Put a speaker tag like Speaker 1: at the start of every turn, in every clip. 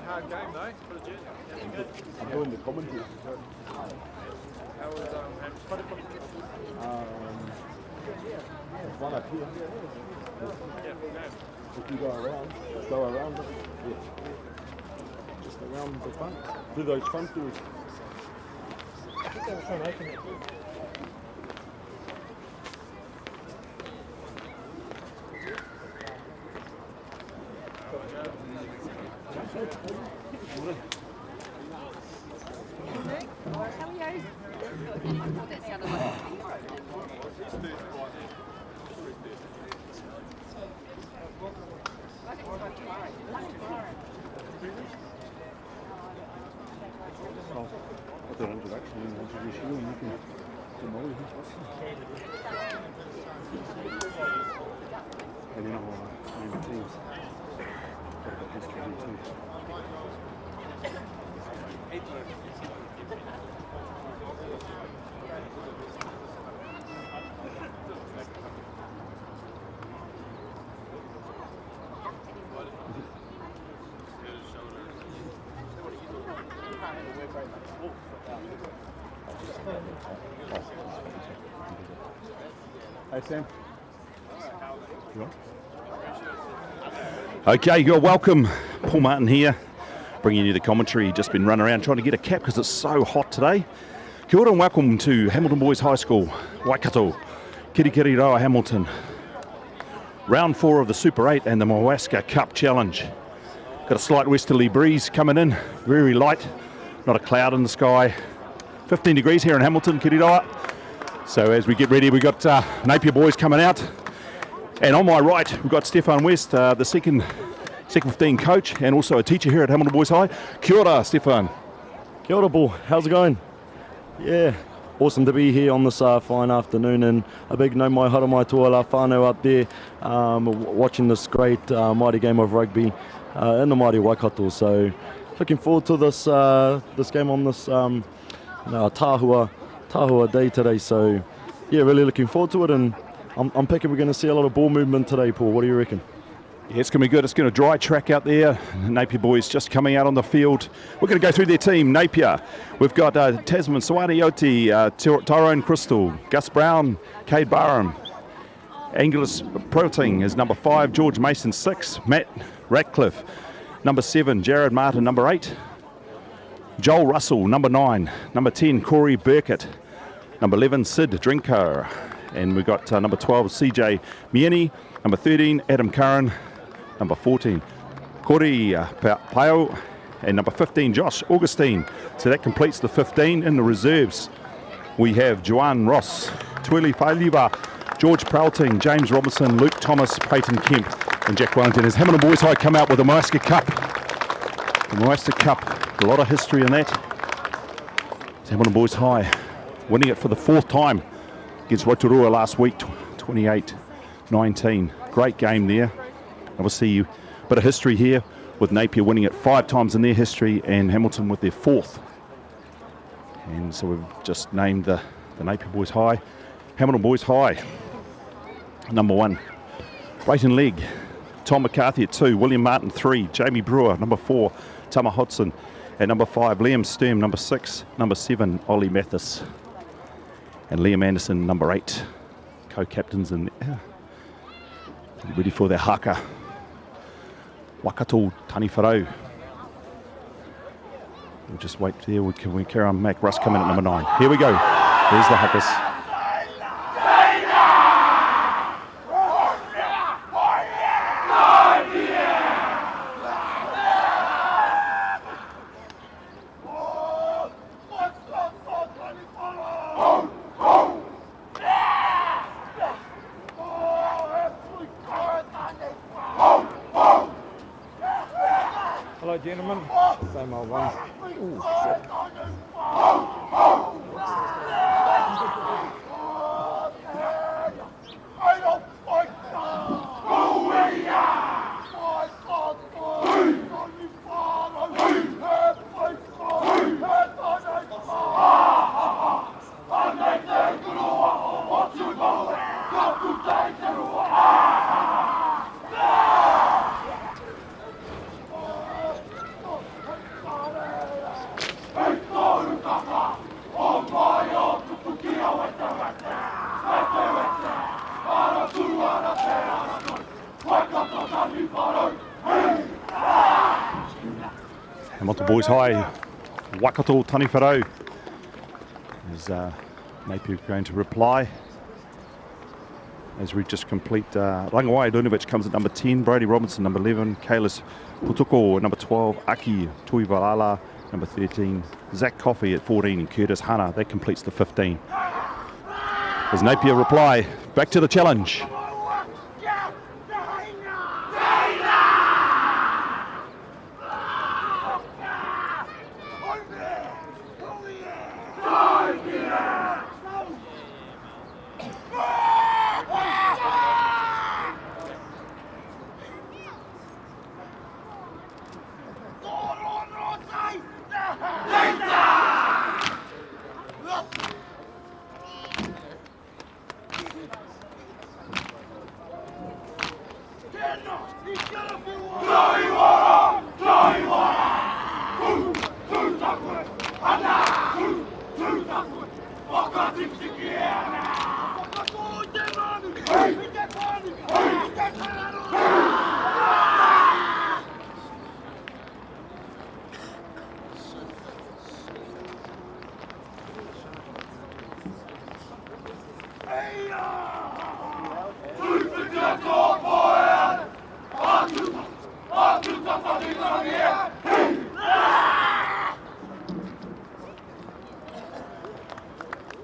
Speaker 1: Hard game though, for the jersey.
Speaker 2: I'm doing the commentary.
Speaker 1: How was
Speaker 2: There's one up here.
Speaker 1: yeah, full game.
Speaker 2: If you go around, yeah. Just around the front. Do those front doors.
Speaker 3: I think they were trying to open it.
Speaker 2: I'll do an introduction and introduce you and you can demolish us. And then I'll name the teams. Got a bit of history here too. Hey Sam.
Speaker 4: Okay, you're welcome. Paul Martin here, bringing you the commentary. Just been running around trying to get a cap because it's so hot today. Kia ora and welcome to Hamilton Boys High School, Waikato, Kirikiriroa, Hamilton. Round 4 of the Super 8 and the Mawaska Cup Challenge. Got a slight westerly breeze coming in, very light, not a cloud in the sky. 15 degrees here in Hamilton, Kiriroa. So as we get ready, we've got Napier boys coming out. And on my right, we've got Stefan West, the second 15 coach and also a teacher here at Hamilton Boys High. Kia ora, Stefan.
Speaker 5: Kia ora, Paul. How's it going? Yeah, awesome to be here on this fine afternoon, and a big no mai hara mai toa whānau up there, watching this great mighty game of rugby in the mighty Waikato. So looking forward to this this game on this Tahua day today. So yeah, really looking forward to it, and I'm picking we're going to see a lot of ball movement today, Paul. What do you reckon?
Speaker 4: Yeah, it's going to be good. It's going to dry track out there. Napier boys just coming out on the field. We're going to go through their team. Napier, we've got Tasman Sawarioti, Tyrone Crystal, Gus Brown, Cade Barham, Angelus Proting is number 5, George Mason 6, Matt Ratcliffe, number 7, Jared Martin, number 8, Joel Russell, number 9, number 10, Corey Burkett, number 11, Sid Drinker, and we've got number 12, CJ Mieni, number 13, Adam Curran, number 14, Kori Pao, and number 15, Josh Augustine. So that completes the 15. In the reserves, we have Joanne Ross, Twili Failiva, George Prowting, James Robinson, Luke Thomas, Peyton Kemp, and Jack Wellington. As Hamilton Boys High come out with the Mawaska Cup. The Mawaska Cup, a lot of history in that. It's Hamilton Boys High winning it for the 4th time against Rotorua last week, 28-19. Great game there. Obviously, a bit of history here with Napier winning it 5 times in their history and Hamilton with their 4th. And so we've just named the Napier Boys High Hamilton Boys High. Number 1, Brayton Legg, Tom McCarthy at 2, William Martin 3, Jamie Brewer, number 4, Tama Hodson at number 5, Liam Sturm, number 6, number 7, Ollie Mathis, and Liam Anderson, number 8. co-captains in there. Ready for their haka. Waikato tani wharau. We'll just wait there. We carry on. Mac Russ coming at number 9. Here we go. There's the hakas.
Speaker 3: Hello, gentlemen. Same old one. Ooh, shit.
Speaker 4: Hamilton Boys High, Waikato tani wharau. Is Napier going to reply? As we just complete, Rangawai Lunovic comes at number 10, Brody Robinson number 11, Kalis Putuko number 12, Aki Tuivalala number 13, Zach Coffey at 14, and Curtis Hana. That completes the 15. As Napier reply, back to the challenge.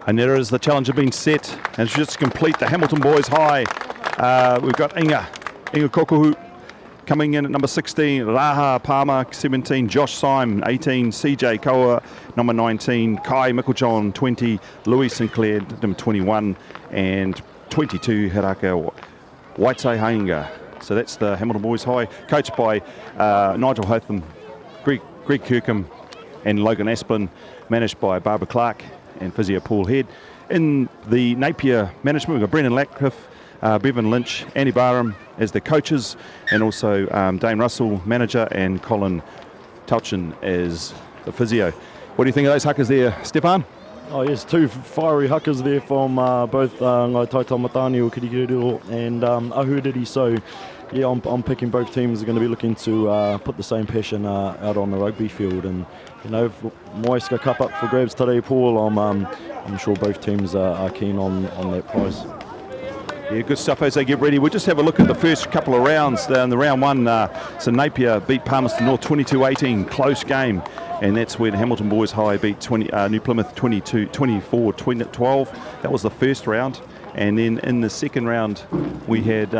Speaker 4: And there is the challenger being set, and just complete the Hamilton Boys High. We've got Inga Kokohu coming in at number 16, Raha Palmer 17, Josh Syme 18, CJ Koa number 19, Kai Mickeljohn 20, Louis Sinclair number 21, and 22 Hiraka Waitai Hainga. So that's the Hamilton Boys High, coached by Nigel Hotham, Greg Kirkham and Logan Asplin, managed by Barbara Clark and physio Paul Head. In the Napier management, we've got Brendan Latcliffe, Bevan Lynch, Andy Barham as the coaches, and also Dane Russell, manager, and Colin Touchin as the physio. What do you think of those huckers there, Stefan?
Speaker 5: Oh yes, two fiery huckers there from both Ngai Taita Matani o Kirikiriro and Ahuriri. So yeah, I'm picking both teams are going to be looking to put the same passion out on the rugby field, and you know, Moiska Cup up for grabs today, Paul. I'm sure both teams are keen on that prize.
Speaker 4: Yeah, good stuff as they get ready. We'll just have a look at the first couple of rounds. In the round one, so Napier beat Palmerston North 22-18, close game, and that's when Hamilton Boys High beat New Plymouth 24-12. That was the first round, and then in the second round we had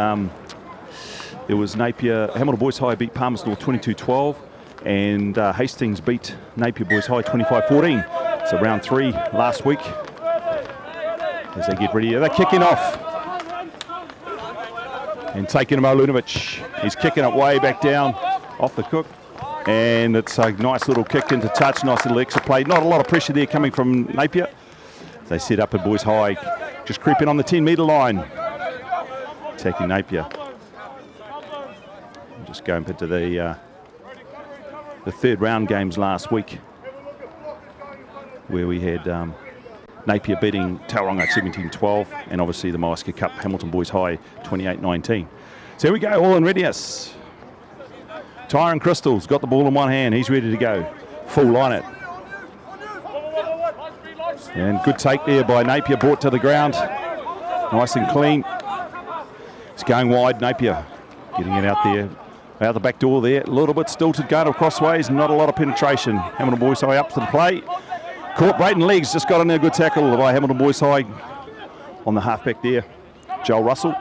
Speaker 4: there was Hamilton Boys High beat Palmerston North 22-12, and Hastings beat Napier Boys High 25-14. So round 3 last week. As they get ready, they're kicking off. And taking him Lunovic. He's kicking it way back down off the cook. And it's a nice little kick into touch, nice little extra play. Not a lot of pressure there coming from Napier. They set up at Boys High, just creeping on the 10-metre line. Attacking Napier. Just going into the third round games last week, where we had Napier beating Tauranga 17-12, and obviously the Maiska Cup, Hamilton Boys High 28-19. So here we go, all in readiness. Tyrone Crystal's got the ball in one hand. He's ready to go. Full line it. And good take there by Napier, brought to the ground. Nice and clean. It's going wide, Napier getting it out there. Out the back door there. A little bit stilted going crossways. Not a lot of penetration. Hamilton Boys High up to the play. Caught Brayton Legs. Just got in there. Good tackle by Hamilton Boys High on the halfback there. Joel Russell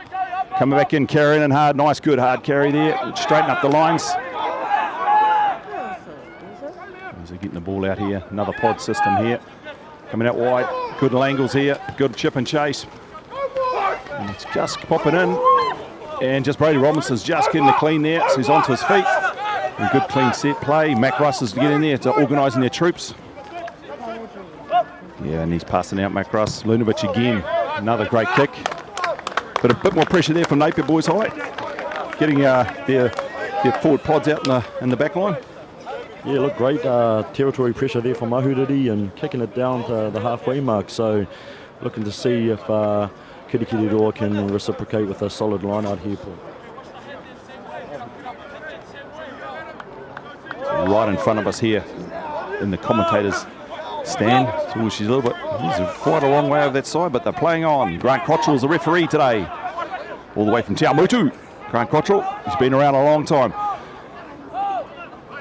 Speaker 4: coming back in, carrying in hard. Nice, good hard carry there. Straighten up the lines. As they're getting the ball out here. Another pod system here. Coming out wide. Good angles here. Good chip and chase. And it's just popping in. And just Brady Robinson's just getting the clean there. So he's onto his feet. And good clean set play. Mac Russ is getting there to organising their troops. Yeah, and he's passing out Mac Russ. Lunovic again. Another great kick. But a bit more pressure there from Napier Boys High. Getting their forward pods out in the back line.
Speaker 5: Yeah, look, great territory pressure there from Mahuriri and kicking it down to the halfway mark. So looking to see if Kirikiriroa can reciprocate with a solid line out here, Paul.
Speaker 4: So right in front of us here in the commentators' stand. So she's a little bit, he's quite a long way over that side, but they're playing on. Grant Cottrell is the referee today. All the way from Tiamutu. Grant Cottrell, he's been around a long time.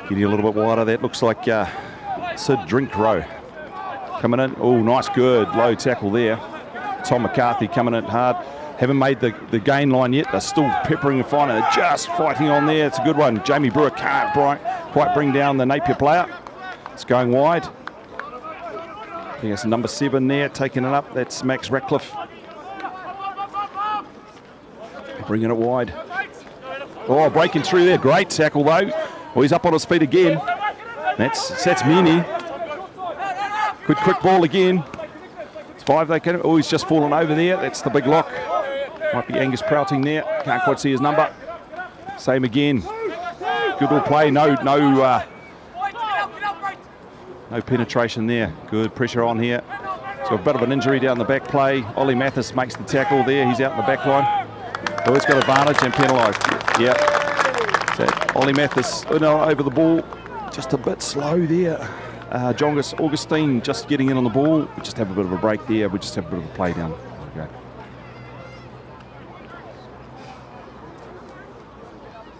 Speaker 4: Getting a little bit wider. That looks like Sid Drinkrow coming in. Oh, nice, good low tackle there. Tom McCarthy coming in hard. Haven't made the gain line yet. They're still peppering and finding. They're just fighting on there. It's a good one. Jamie Brewer can't quite bring down the Napier player. It's going wide. I think it's number 7 there, taking it up. That's Max Ratcliffe. Bringing it wide. Oh, breaking through there. Great tackle though. Well, he's up on his feet again. That's Mini. Good quick ball again. It's 5 they can. Oh, he's just fallen over there. That's the big lock. Might be Angus Prouting there. Can't quite see his number. Same again. Good little play. No penetration there. Good pressure on here. So a bit of an injury down the back play. Ollie Mathis makes the tackle there. He's out in the back line. Oh, he's got advantage and penalised. Yeah. So Ollie Mathis over the ball. Just a bit slow there. Jongus Augustine just getting in on the ball. We just have a bit of a break there. We just have a bit of a play down. Okay.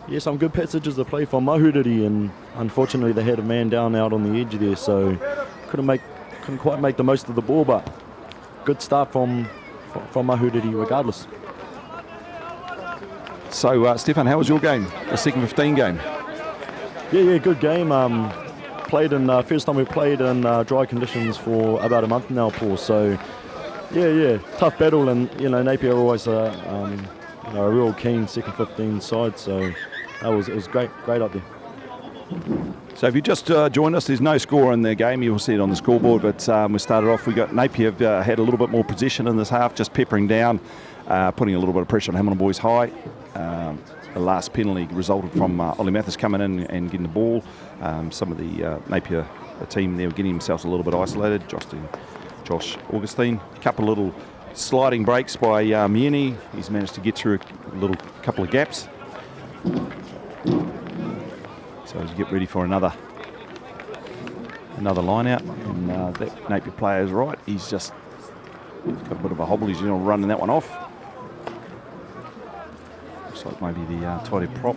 Speaker 5: Yeah, some good passages of play from Mahuriri, and unfortunately they had a man down out on the edge there, so couldn't quite make the most of the ball, but good start from Mahuriri regardless.
Speaker 4: So, Stefan, how was your game? The second 15 game?
Speaker 5: Yeah, good game. Played in first time we played in dry conditions for about a month now, Paul. So, yeah, tough battle, and Napier always a real keen second 15 side. So, it was great up there.
Speaker 4: So if you just joined us, there's no score in the game. You'll see it on the scoreboard. But we started off. We got Napier had a little bit more possession in this half, just peppering down, putting a little bit of pressure on Hamilton Boys High. The last penalty resulted from Ollie Mathis coming in and getting the ball. Some of the Napier team there were getting themselves a little bit isolated. Josh Augustine. A couple of little sliding breaks by Mieni. He's managed to get through a couple of gaps. So as you get ready for another line out, and that Napier player is right. He's got a bit of a hobble. He's running that one off. Looks like maybe the tight head prop.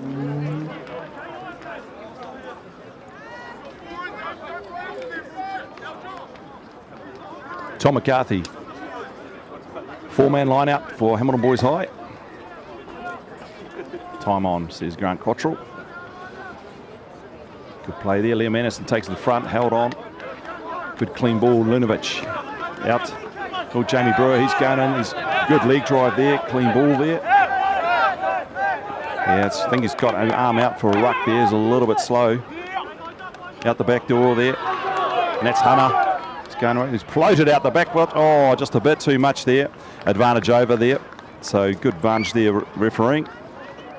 Speaker 4: Tom McCarthy. 4-man line out for Hamilton Boys High. Time on, says Grant Cottrell. Good play there. Liam Anderson takes the front, held on. Good clean ball. Lunovic out. Oh, Jamie Brewer, he's going in. He's good leg drive there. Clean ball there. Yeah, I think he's got an arm out for a ruck there. He's a little bit slow. Out the back door there. And that's Hunter. He's going right. He's floated out the back foot. Oh, just a bit too much there. Advantage over there. So good advantage there, refereeing.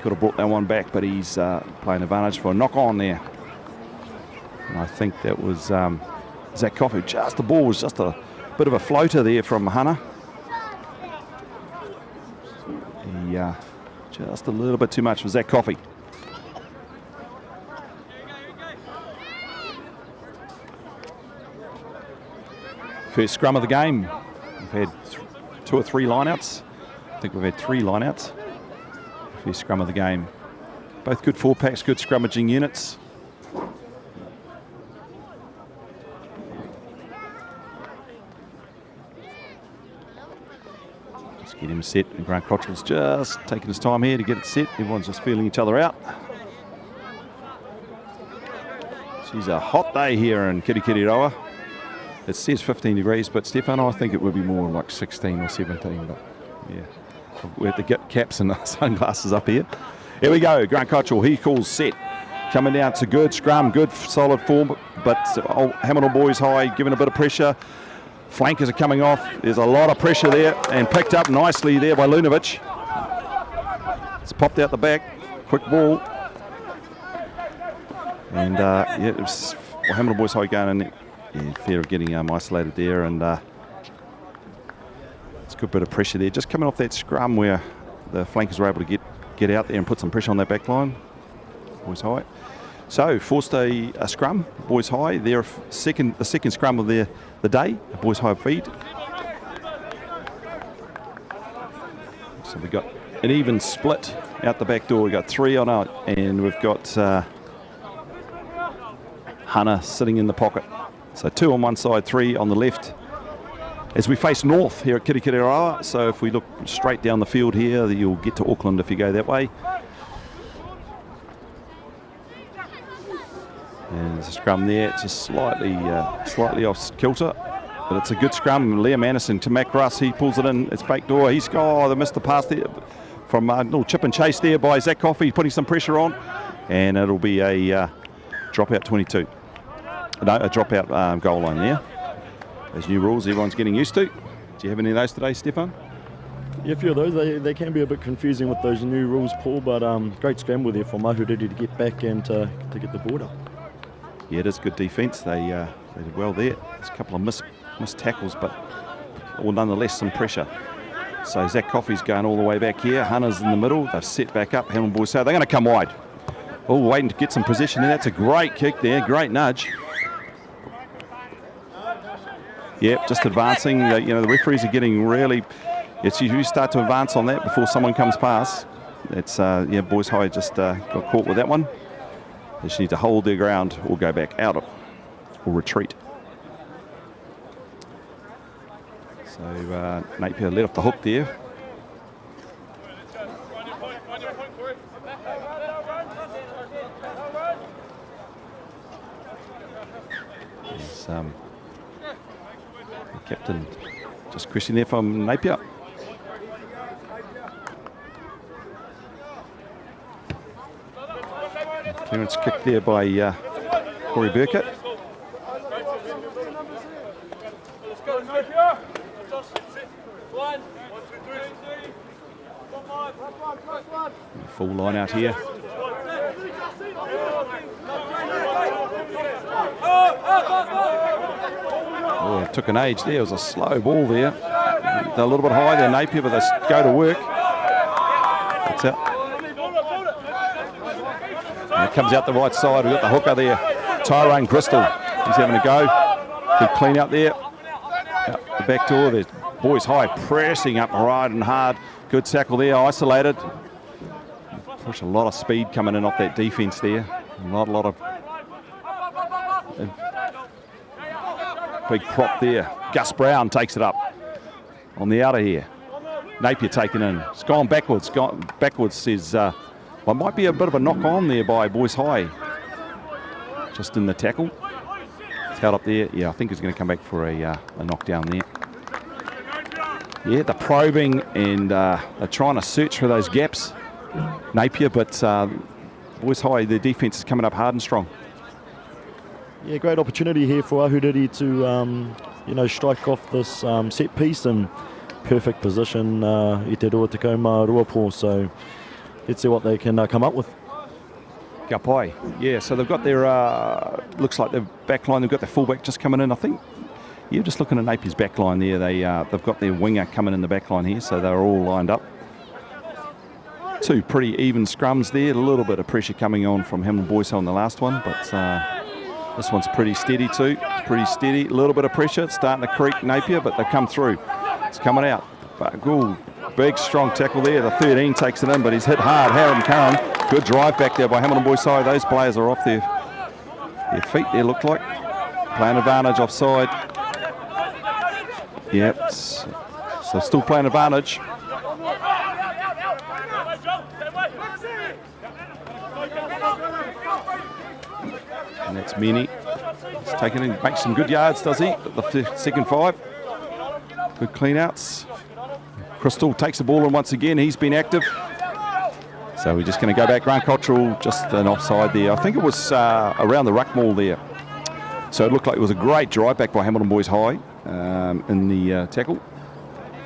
Speaker 4: Could have brought that one back, but he's playing advantage for a knock on there. And I think that was Zach Coffey. The ball was just a Bit of a floater there from Hana. Yeah, just a little bit too much for Zach Coffey. First scrum of the game. We've had 2 or 3 lineouts. I think we've had 3 lineouts. First scrum of the game. Both good 4-packs, good scrummaging units. Just get him set. And Grant Cottrell's just taking his time here to get it set. Everyone's just feeling each other out. She's a hot day here in Kirikiriroa. It says 15 degrees, but Stefano, I think it would be more like 16 or 17. But yeah, we have to get caps and sunglasses up here. Here we go, Grant Cottrell, he calls set. Coming down to good scrum, good solid form, but Hamilton Boys High giving a bit of pressure. Flankers are coming off. There's a lot of pressure there and picked up nicely there by Lunovic. It's popped out the back, quick ball. And yeah, it was Hamilton Boys High going in. Yeah, fear of getting isolated there, and it's a good bit of pressure there. Just coming off that scrum where the flankers were able to get out there and put some pressure on that back line. Boys High. So forced a scrum. Boys High. They're the second scrum of the day. Boys High feed. So we got an even split out the back door. We got 3 on out, and we've got Hana sitting in the pocket. So 2 on one side, 3 on the left. As we face north here at Kirikiriroa, so if we look straight down the field here, you'll get to Auckland if you go that way. And there's a scrum there, it's just slightly off kilter, but it's a good scrum. Liam Anderson to Mac Russ, he pulls it in, it's back door. They missed the pass there from a little chip and chase there by Zach Coffey, putting some pressure on, and it'll be a dropout 22. No, a dropout goal line there. Those new rules everyone's getting used to. Do you have any of those today, Stefan?
Speaker 5: Yeah, a few of those. They can be a bit confusing with those new rules, Paul, but great scramble there for Mahuriri to get back and to get the board up.
Speaker 4: Yeah, it is good defence. They did well there. There's a couple of missed tackles, but nonetheless some pressure. So Zach Coffey's going all the way back here. Hana's in the middle. They've set back up. Hamilton Boys, so they're going to come wide. Oh, waiting to get some position there. That's a great kick there. Great nudge. Yep, just advancing. The referees are getting really. It's you start to advance on that before someone comes past. It's Boys High just got caught with that one. They just need to hold their ground or go back out or retreat. So Napier let off the hook there. The captain just questioning there from Napier. Clearance kick there by Corey Burkett. Full line out here. Oh, it took an age there. It was a slow ball there. They're a little bit high there, Napier, but they go to work. That's out. And it comes out the right side. We've got the hooker there, Tyrone Crystal. He's having a go. Good clean out there. Out the back door. There's Boys High pressing up right and hard. Good tackle there, isolated. Push a lot of speed coming in off that defence there. Not a lot of big prop there. Gus Brown takes it up on the outer here. Napier taken in. It's gone backwards. Says, well, might be a bit of a knock on there by Boys High. Just in the tackle. It's held up there. Yeah, I think he's going to come back for a knockdown there. Yeah, they're probing and they're trying to search for those gaps. Napier, but Boys High, their defence is coming up hard and strong.
Speaker 5: Yeah, great opportunity here for Ahuriri to, strike off this set piece and perfect position i te rua tekoma Ruapo. So let's see what they can come up with.
Speaker 4: Gapai, yeah, so they've got their, looks like their back line, they've got their fullback just coming in, I think. Yeah, just looking at Napier's back line there, they've got their winger coming in the back line here, so they're all lined up. Two pretty even scrums there, a little bit of pressure coming on from Hamilton Boys on the last one, but this one's pretty steady too. Pretty steady, a little bit of pressure. It's starting to creak Napier, but they've come through. It's coming out. But, ooh, big strong tackle there. The 13 takes it in, but he's hit hard. Harold Curran, good drive back there by Hamilton Boys side. Those players are off their feet there, look like. Playing advantage offside. Yep, so still playing advantage. And that's Mini. He's taking in, makes some good yards, does he? At the second 5. Good clean outs. Crystal takes the ball in once again. He's been active. So we're just going to go back. Grant Cottrell, just an offside there. I think it was around the ruck maul there. So it looked like it was a great drive back by Hamilton Boys High in the tackle.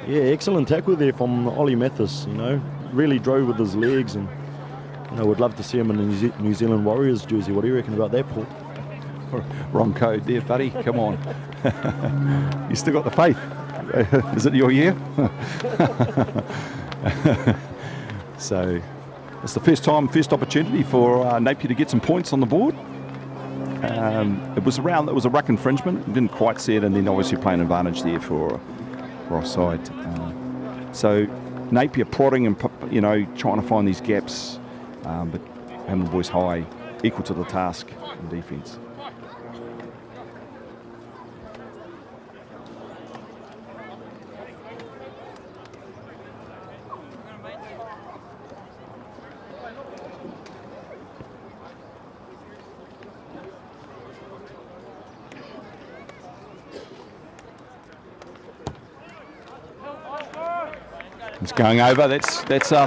Speaker 5: Yeah, excellent tackle there from Ollie Mathis, you know. Really drove with his legs, and you know, would love to see him in the New Zealand Warriors jersey. What do you reckon about that, Paul?
Speaker 4: Wrong code there, buddy. Come on. You still got the faith. Is it your year? So it's the first opportunity for Napier to get some points on the board. It was a ruck infringement. Didn't quite see it, and then obviously playing advantage there for offside. So Napier prodding and, you know, trying to find these gaps, but Hamilton Boys High equal to the task in defence. It's going over. That's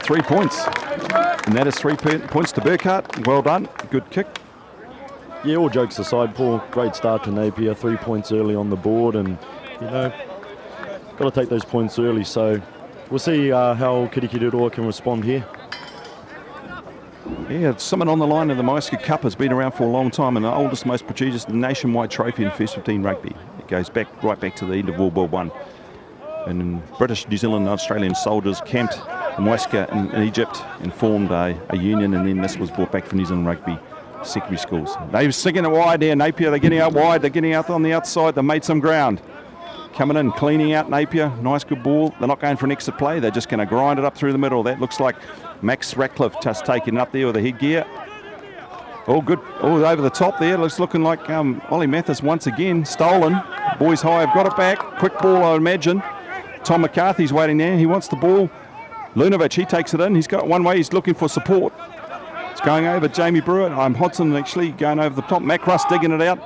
Speaker 4: 3 points, and that is 3 points to Burkhardt. Well done. Good kick.
Speaker 5: Yeah, all jokes aside, Paul, great start to Napier. 3 points early on the board, and you know, got to take those points early. So we'll see how Kirikiriroa can respond here.
Speaker 4: Yeah, someone on the line of the Maiska Cup has been around for a long time, and the oldest, most prestigious nationwide trophy in First 15 rugby. It goes right back to the end of World War I. And British, New Zealand and Australian soldiers camped in Maiska in Egypt and formed a union, and then this was brought back for New Zealand rugby secondary schools. They're sticking it wide there, Napier. They're getting out wide. They're getting out on the outside. They made some ground. Coming in, cleaning out Napier. Nice, good ball. They're not going for an exit play. They're just going to grind it up through the middle. That looks like Max Ratcliffe just taking it up there with the headgear. All good. All over the top there. Looks looking like Ollie Mathis once again. Stolen. Boys High have got it back. Quick ball, I imagine. Tom McCarthy's waiting there. He wants the ball. Lunovic, he takes it in. He's got one way. He's looking for support. It's going over. Jamie Brewer. Hodson actually going over the top. Mac Russ digging it out.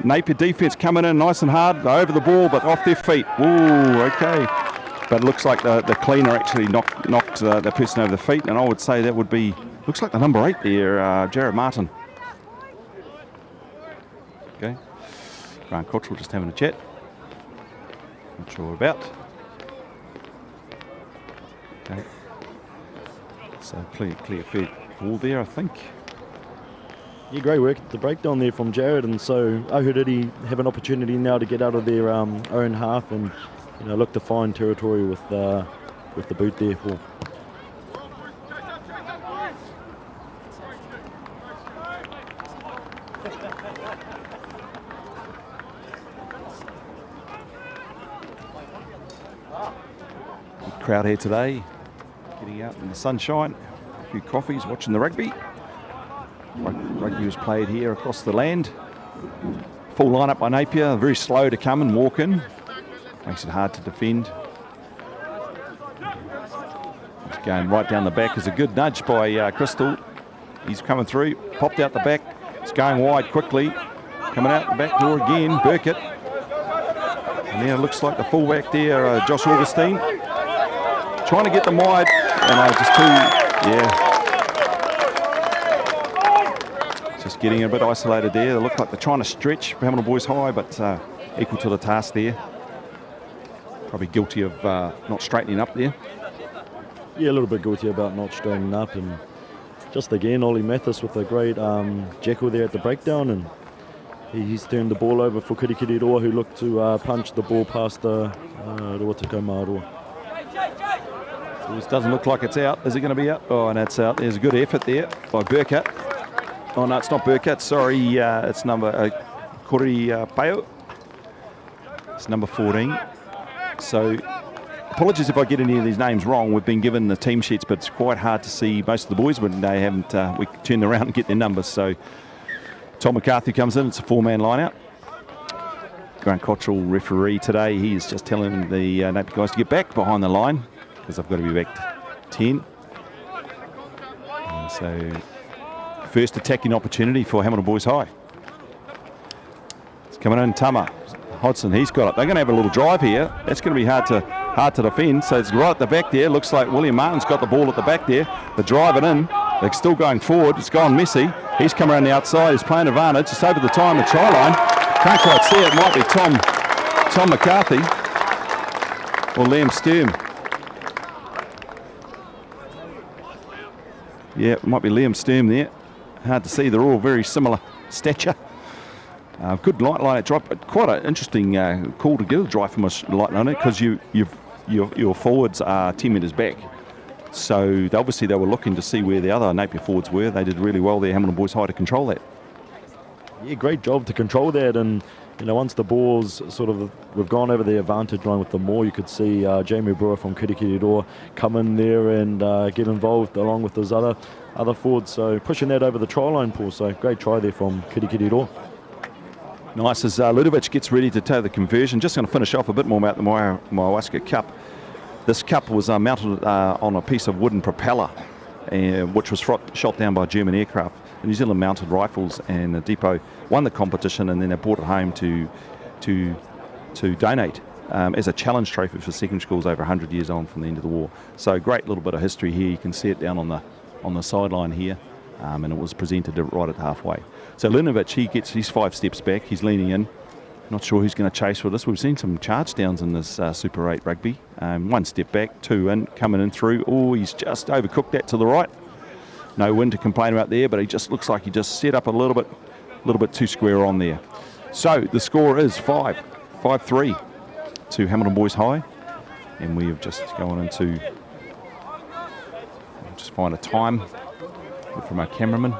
Speaker 4: Napier defence coming in nice and hard. They're over the ball, but off their feet. Ooh, okay. But it looks like the cleaner actually knocked the person over the feet, and I would say that would be, looks like the number 8 there, Jared Martin. Okay. Grant Cottrell just having a chat. Not sure about. Okay. So clear fair ball there, I think.
Speaker 5: Yeah, great work. The breakdown there from Jared, and so Ohuriri have an opportunity now to get out of their own half and, you know, look to find territory with the boot there, Paul.
Speaker 4: Crowd here today, getting out in the sunshine, a few coffees, watching the rugby. Rugby was played here across the land. Full lineup by Napier, very slow to come and walk in. Makes it hard to defend. He's going right down the back. Is a good nudge by Crystal. He's coming through, popped out the back. It's going wide quickly. Coming out the back door again, Burkett. And now it looks like the fullback there, Josh Augustine. Trying to get them wide, and just getting a bit isolated there. They look like they're trying to stretch for Hamilton Boys High, but equal to the task there. Probably guilty of not straightening up there.
Speaker 5: Yeah, a little bit guilty about not straightening up, and just again, Ollie Mathis with a great jackal there at the breakdown, and He's turned the ball over for Kirikiriroa, who looked to punch the ball past the Ruatako Māroa.
Speaker 4: So this doesn't look like it's out. Is it going to be out? Oh, and it's out. There's a good effort there by Burkett. Oh, no, it's not Burkett. Sorry, it's number Kori Peo. It's number 14. So apologies if I get any of these names wrong. We've been given the team sheets, but it's quite hard to see most of the boys when they haven't. We turn around and get their numbers. So Tom McCarthy comes in. It's a 4-man line-out. Grant Cottrell, referee today, he's just telling the Napier guys to get back behind the line because they've got to be back 10. And so first attacking opportunity for Hamilton Boys High. It's coming in, Tama. Hodson, he's got it. They're going to have a little drive here. That's going to be hard to defend. So it's right at the back there. Looks like William Martin's got the ball at the back there. They're driving in. They're still going forward. It's gone messy. He's come around the outside. He's playing advantage. It's over the time, the try line. Can't quite see it. It might be Tom McCarthy or Liam Sturm. Yeah, it might be Liam Sturm there. Hard to see. They're all very similar stature. Good light drive, but quite an interesting call to get a drive from a light on it because your forwards are 10 metres back. So obviously they were looking to see where the other Napier forwards were. They did really well there, Hamilton Boys High, to control that.
Speaker 5: Yeah, great job to control that. And once the balls we've gone over the advantage line with them more, you could see Jamie Brewer from Kirikiriroa come in there and get involved along with those other forwards. So pushing that over the try line, Paul. So great try there from Kirikiriroa.
Speaker 4: Nice as Ludovic gets ready to take the conversion. Just going to finish off a bit more about the Maiwaska Cup. This cup was mounted on a piece of wooden propeller, which was shot down by German aircraft. The New Zealand Mounted Rifles and the depot won the competition, and then they brought it home to donate as a challenge trophy for secondary schools over 100 years on from the end of the war. So great little bit of history here. You can see it down on the sideline here, and it was presented right at halfway. So Lunovic, he's 5 steps back. He's leaning in. Not sure who's going to chase for this. We've seen some charge downs in this Super 8 rugby. 1 step back, 2 in, coming in through. Oh, he's just overcooked that to the right. No wind to complain about there, but he just looks like he just set up a little bit too square on there. So the score is 5-3 to Hamilton Boys High, and we have just gone into. I'll just find a time from our cameraman.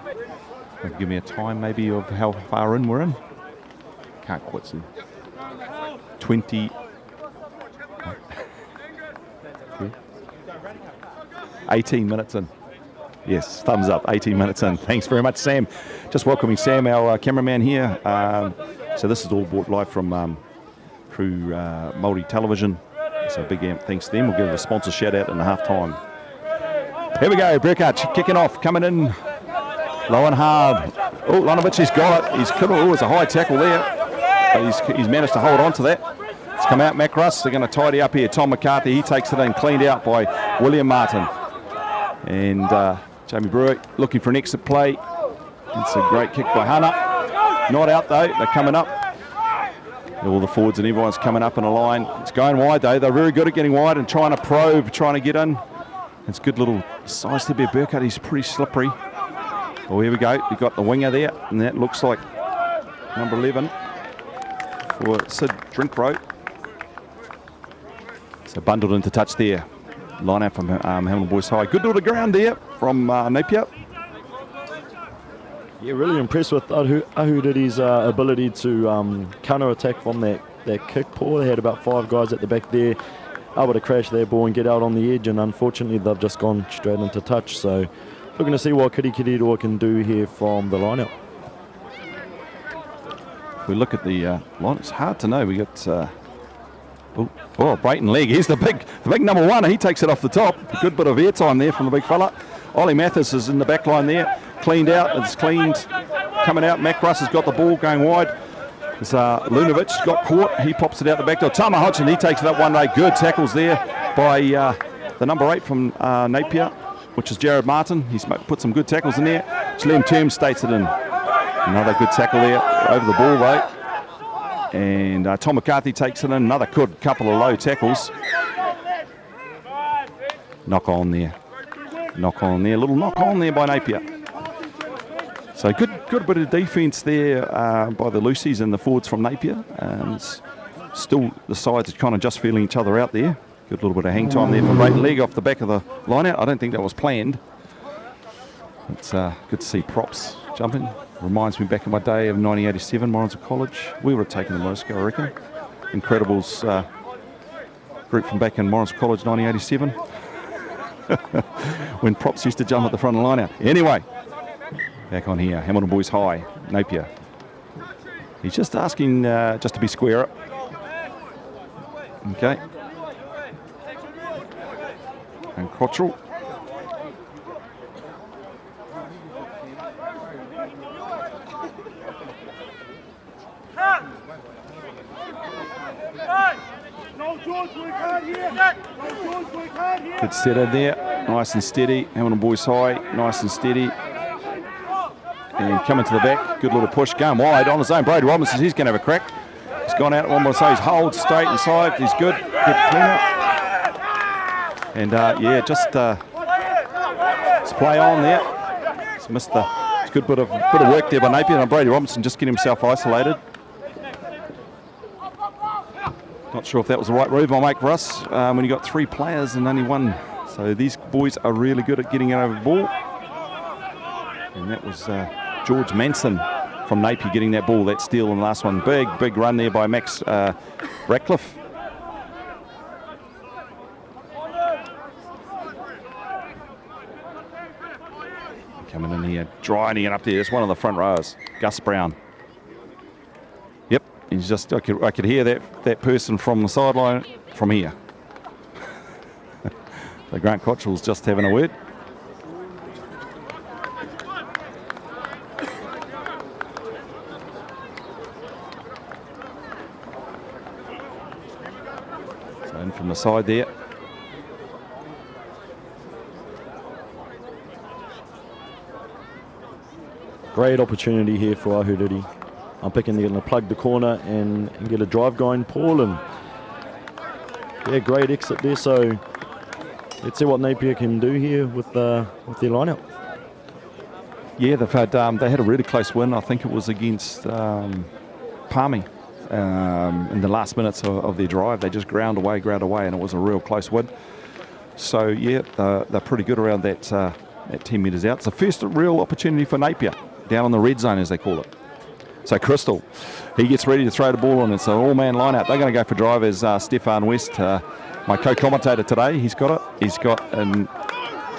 Speaker 4: Give me a time maybe of how far in we're in. Can't quite see. 20. 18 minutes in. Yes, thumbs up, 18 minutes in. Thanks very much, Sam. Just welcoming Sam, our cameraman here. So this is all brought live from through Māori Television. So big thanks to them. We'll give a sponsor shout out in the half time. Here we go, Burkhardt kicking off, coming in low and hard. Oh, Lonovic, he's got it. It's a high tackle there. But he's managed to hold on to that. It's come out, Macruss. They're going to tidy up here. Tom McCarthy, he takes it in, cleaned out by William Martin. And Jamie Brewer looking for an exit play. It's a great kick by Hannah. Not out though, they're coming up. All the forwards and everyone's coming up in a line. It's going wide though. They're very good at getting wide and trying to probe, trying to get in. It's good little size to be Burkhardt. He's pretty slippery. Oh, here we go. We've got the winger there, and that looks like number 11 for Sid Drinkrow. So bundled into touch there. Line out from Hamilton Boys High. Good little ground there from Napier.
Speaker 5: Yeah, really impressed with Ahuriri's ability to counter-attack from that kick, Paul. They had about 5 guys at the back there, able to crash their ball and get out on the edge, and unfortunately they've just gone straight into touch. So looking to see what Kirikiriroa can do here from the line-out.
Speaker 4: If we look at the line, it's hard to know. We got Brayton Legg. Here's the big number 1. He takes it off the top. A good bit of airtime there from the big fella. Ollie Mathis is in the back line there. Cleaned out. It's cleaned. Coming out. Macruss has got the ball going wide. It's Lunovic got caught. He pops it out the back door. Tama Hodgson, he takes it up one way. Good tackles there by the number 8 from Napier, which is Jared Martin. He's put some good tackles in there. Liam Term states it in. Another good tackle there over the ball though. And Tom McCarthy takes it in. Another good couple of low tackles. Knock on there. Little knock on there by Napier. So good bit of defence there by the Lucies and the forwards from Napier. Still, the sides are kind of just feeling each other out there. Good little bit of hang time there for Brayton Leg off the back of the line out. I don't think that was planned. It's good to see props jumping. Reminds me back in my day of 1987, Morrisville College. We would have taken the most, I reckon. Incredibles group from back in Morrisville College, 1987. When props used to jump at the front of the line out. Anyway, back on here, Hamilton Boys High, Napier. He's just asking just to be square up. Okay. And Cottrell. Good set in there, nice and steady. Hamilton Boys High, nice and steady. And coming to the back, good little push, going wide on his own. Brody Robinson, he's going to have a crack. He's gone out at one more side, he's holds straight inside, he's good clean up. And yeah, just play on there. He's missed it's a good bit of work there by Napier, and Brody Robinson just getting himself isolated. Not sure if that was the right move I'll make for us when you got 3 players and only 1. So these boys are really good at getting it over the ball. And that was George Manson from Napier getting that ball, that steal in the last one. Big run there by Max Ratcliffe. Coming in here, driving it up there. It's one of the front rowers, Gus Brown. Yep, he's just, I could hear that person from the sideline from here. So Grant Cottrell's just having a word. So in from the side there.
Speaker 5: Great opportunity here for Ahuriri. I'm picking they're going to plug the corner and get a drive going, Paul. And yeah, great exit there. So let's see what Napier can do here with their lineup.
Speaker 4: Yeah, they had a really close win. I think it was against Palmy in the last minutes of their drive. They just ground away, and it was a real close win. So yeah, they're pretty good around that 10 metres out. It's the first real opportunity for Napier down on the red zone, as they call it. So Crystal, he gets ready to throw the ball on. It's an all-man line-out. They're going to go for drive as Stefan West, my co-commentator today. He's got it. He's got an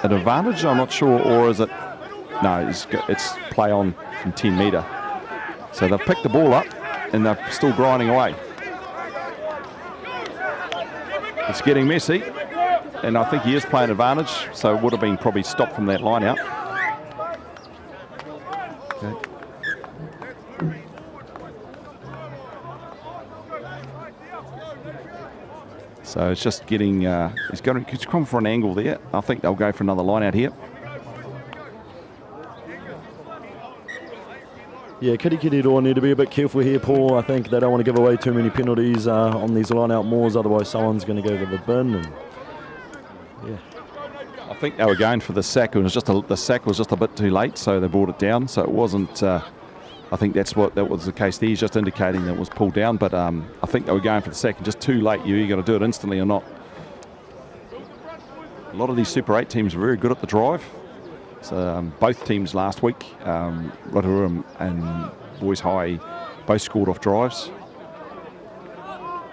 Speaker 4: advantage, I'm not sure, or is it? No, it's play on from 10 metre. So they've picked the ball up and they're still grinding away. It's getting messy, and I think he is playing advantage, so it would have been probably stopped from that line-out. Okay. So it's just getting, he's come for an angle there. I think they'll go for another line out here.
Speaker 5: Yeah, Kirikiriroa need to be a bit careful here, Paul. I think they don't want to give away too many penalties on these line-out moors, otherwise someone's going to go to the bin. And yeah,
Speaker 4: I think they were going for the sack. It was just the sack was just a bit too late, so they brought it down. So it wasn't. I think that was the case there. He's just indicating that it was pulled down, but I think they were going for the sack and just too late. You got to do it instantly or not. A lot of these Super 8 teams are very good at the drive. So both teams last week, Rotorua and Boys High, both scored off drives.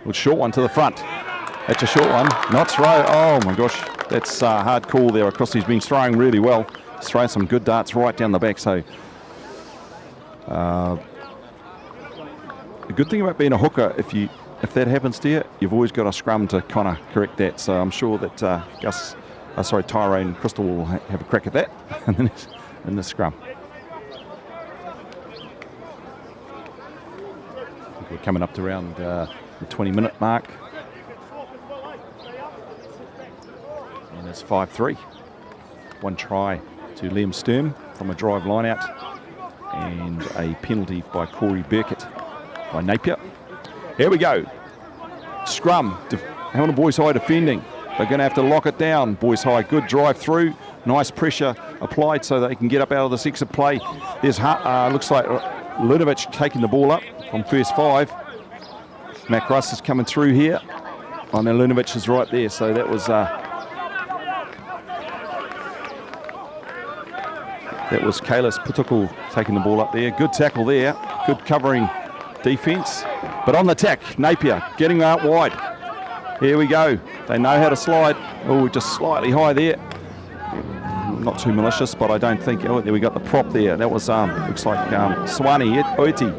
Speaker 4: Good short one to the front. That's a short one. Not throw. Oh my gosh, that's a hard call there across. He's been throwing really well. He's throwing some good darts right down the back. So the good thing about being a hooker, if that happens to you, you've always got a scrum to kind of correct that. So I'm sure that Tyrone Crystal will have a crack at that in the scrum. I think we're coming up to around the 20-minute mark. And it's 5-3. One try to Liam Sturm from a drive line-out, and a penalty by Corey Burkett by Napier. Here we go. Scrum. Hamilton Boys High defending. They're going to have to lock it down. Boys High, good drive through. Nice pressure applied so they can get up out of this exit play. There's looks like Lunovic taking the ball up from first 5. Mac Russ is coming through here. Oh, now Lunovic is right there, so that was Kalis Putukul taking the ball up there. Good tackle there, good covering defence. But on the attack, Napier getting out wide. Here we go. They know how to slide. Oh, just slightly high there. Not too malicious, but I don't think. Oh, there we got the prop there. That was looks like Swanee Oiti.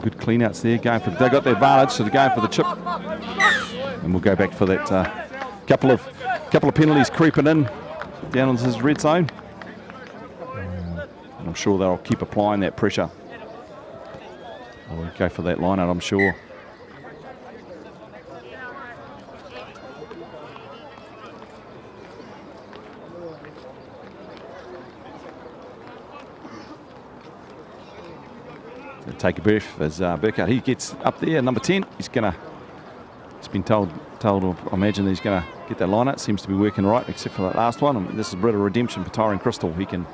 Speaker 4: Good clean-outs there. Going for, they got the advantage, so they're going for the chip. And we'll go back for that couple of penalties creeping in down into this red zone. And I'm sure they'll keep applying that pressure. We'll go for that line out, I'm sure. Take a breath as Burkhardt, he gets up there, number 10. He's been told, I imagine he's going to get that line out. Seems to be working right, except for that last one. I mean, this is a bit of redemption for Tyrone Crystal. He can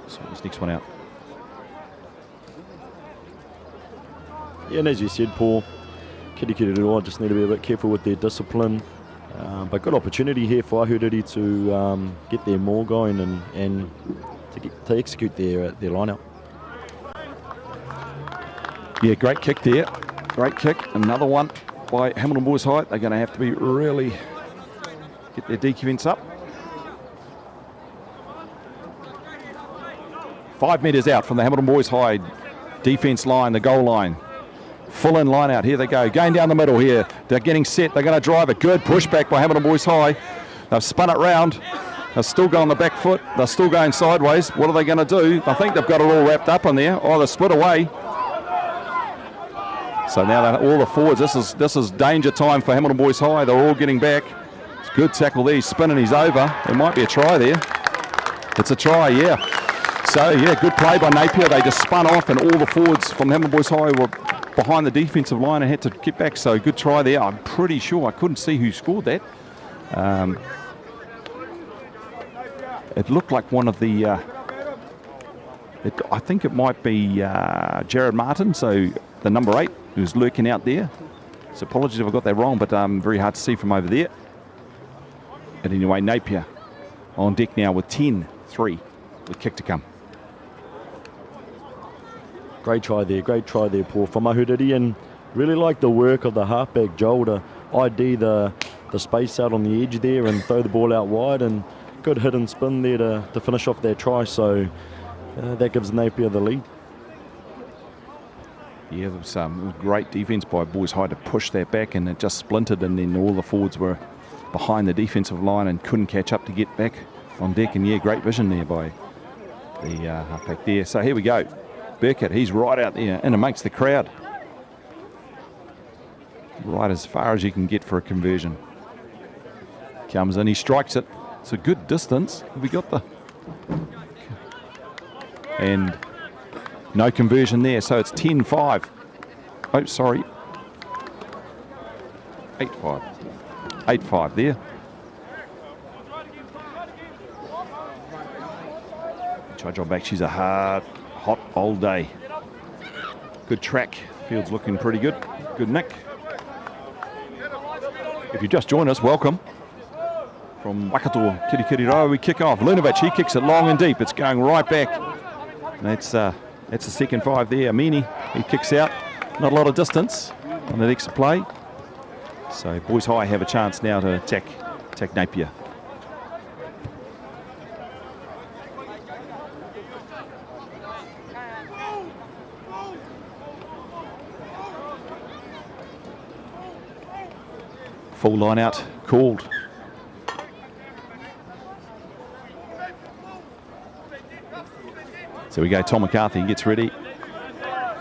Speaker 4: sort this next one out.
Speaker 5: Yeah, and as you said, Paul, Kirikiriroa just need to be a bit careful with their discipline. But good opportunity here for Ahuriri to get their maul going and to execute their line out.
Speaker 4: Yeah, great kick there. Great kick. Another one by Hamilton Boys High. They're going to have to be really get their defence up. 5 metres out from the Hamilton Boys High defence line, the goal line. Full in line out. Here they go. Going down the middle here. They're getting set. They're going to drive it. Good pushback by Hamilton Boys High. They've spun it round. They're still going the back foot. They're still going sideways. What are they going to do? I think they've got it all wrapped up in there. Oh, they split away. So now all the forwards, this is danger time for Hamilton Boys High. They're all getting back. It's a good tackle there. He's spinning, he's over. There might be a try there. It's a try, yeah. So, yeah, good play by Napier. They just spun off and all the forwards from Hamilton Boys High were behind the defensive line and had to get back. So, good try there. I'm pretty sure. I couldn't see who scored that. It looked like one of the... I think it might be Jared Martin, so the number 8, who's lurking out there. So apologies if I got that wrong, but very hard to see from over there. And anyway, Napier on deck now with 10-3, with kick to come.
Speaker 5: Great try there, Paul, from Ahuriri, and really like the work of the halfback Joel to ID the space out on the edge there and throw the ball out wide, and good hit and spin there to finish off their try. So that gives Napier the lead.
Speaker 4: Yeah, there was great defence by Boys High to push that back, and it just splintered, and then all the forwards were behind the defensive line and couldn't catch up to get back on deck. And yeah, great vision there by the halfback there. So here we go. Burkett, he's right out there and amongst the crowd. Right as far as you can get for a conversion. Comes in, he strikes it. It's a good distance. Have we got the... And no conversion there, so it's 10-5. Oh, sorry. 8-5. 8-5 there. Charge on back, she's a hard, hot old day. Good track, field's looking pretty good. Good nick. If you just joined us, welcome. From Waikato, Kirikiriroa, we kick off. Lunovic, he kicks it long and deep. It's going right back. And that's the second 5 there. Amini, he kicks out. Not a lot of distance on the next play. So Boys High have a chance now to attack Napier. Full line out called. So we go, Tom McCarthy gets ready.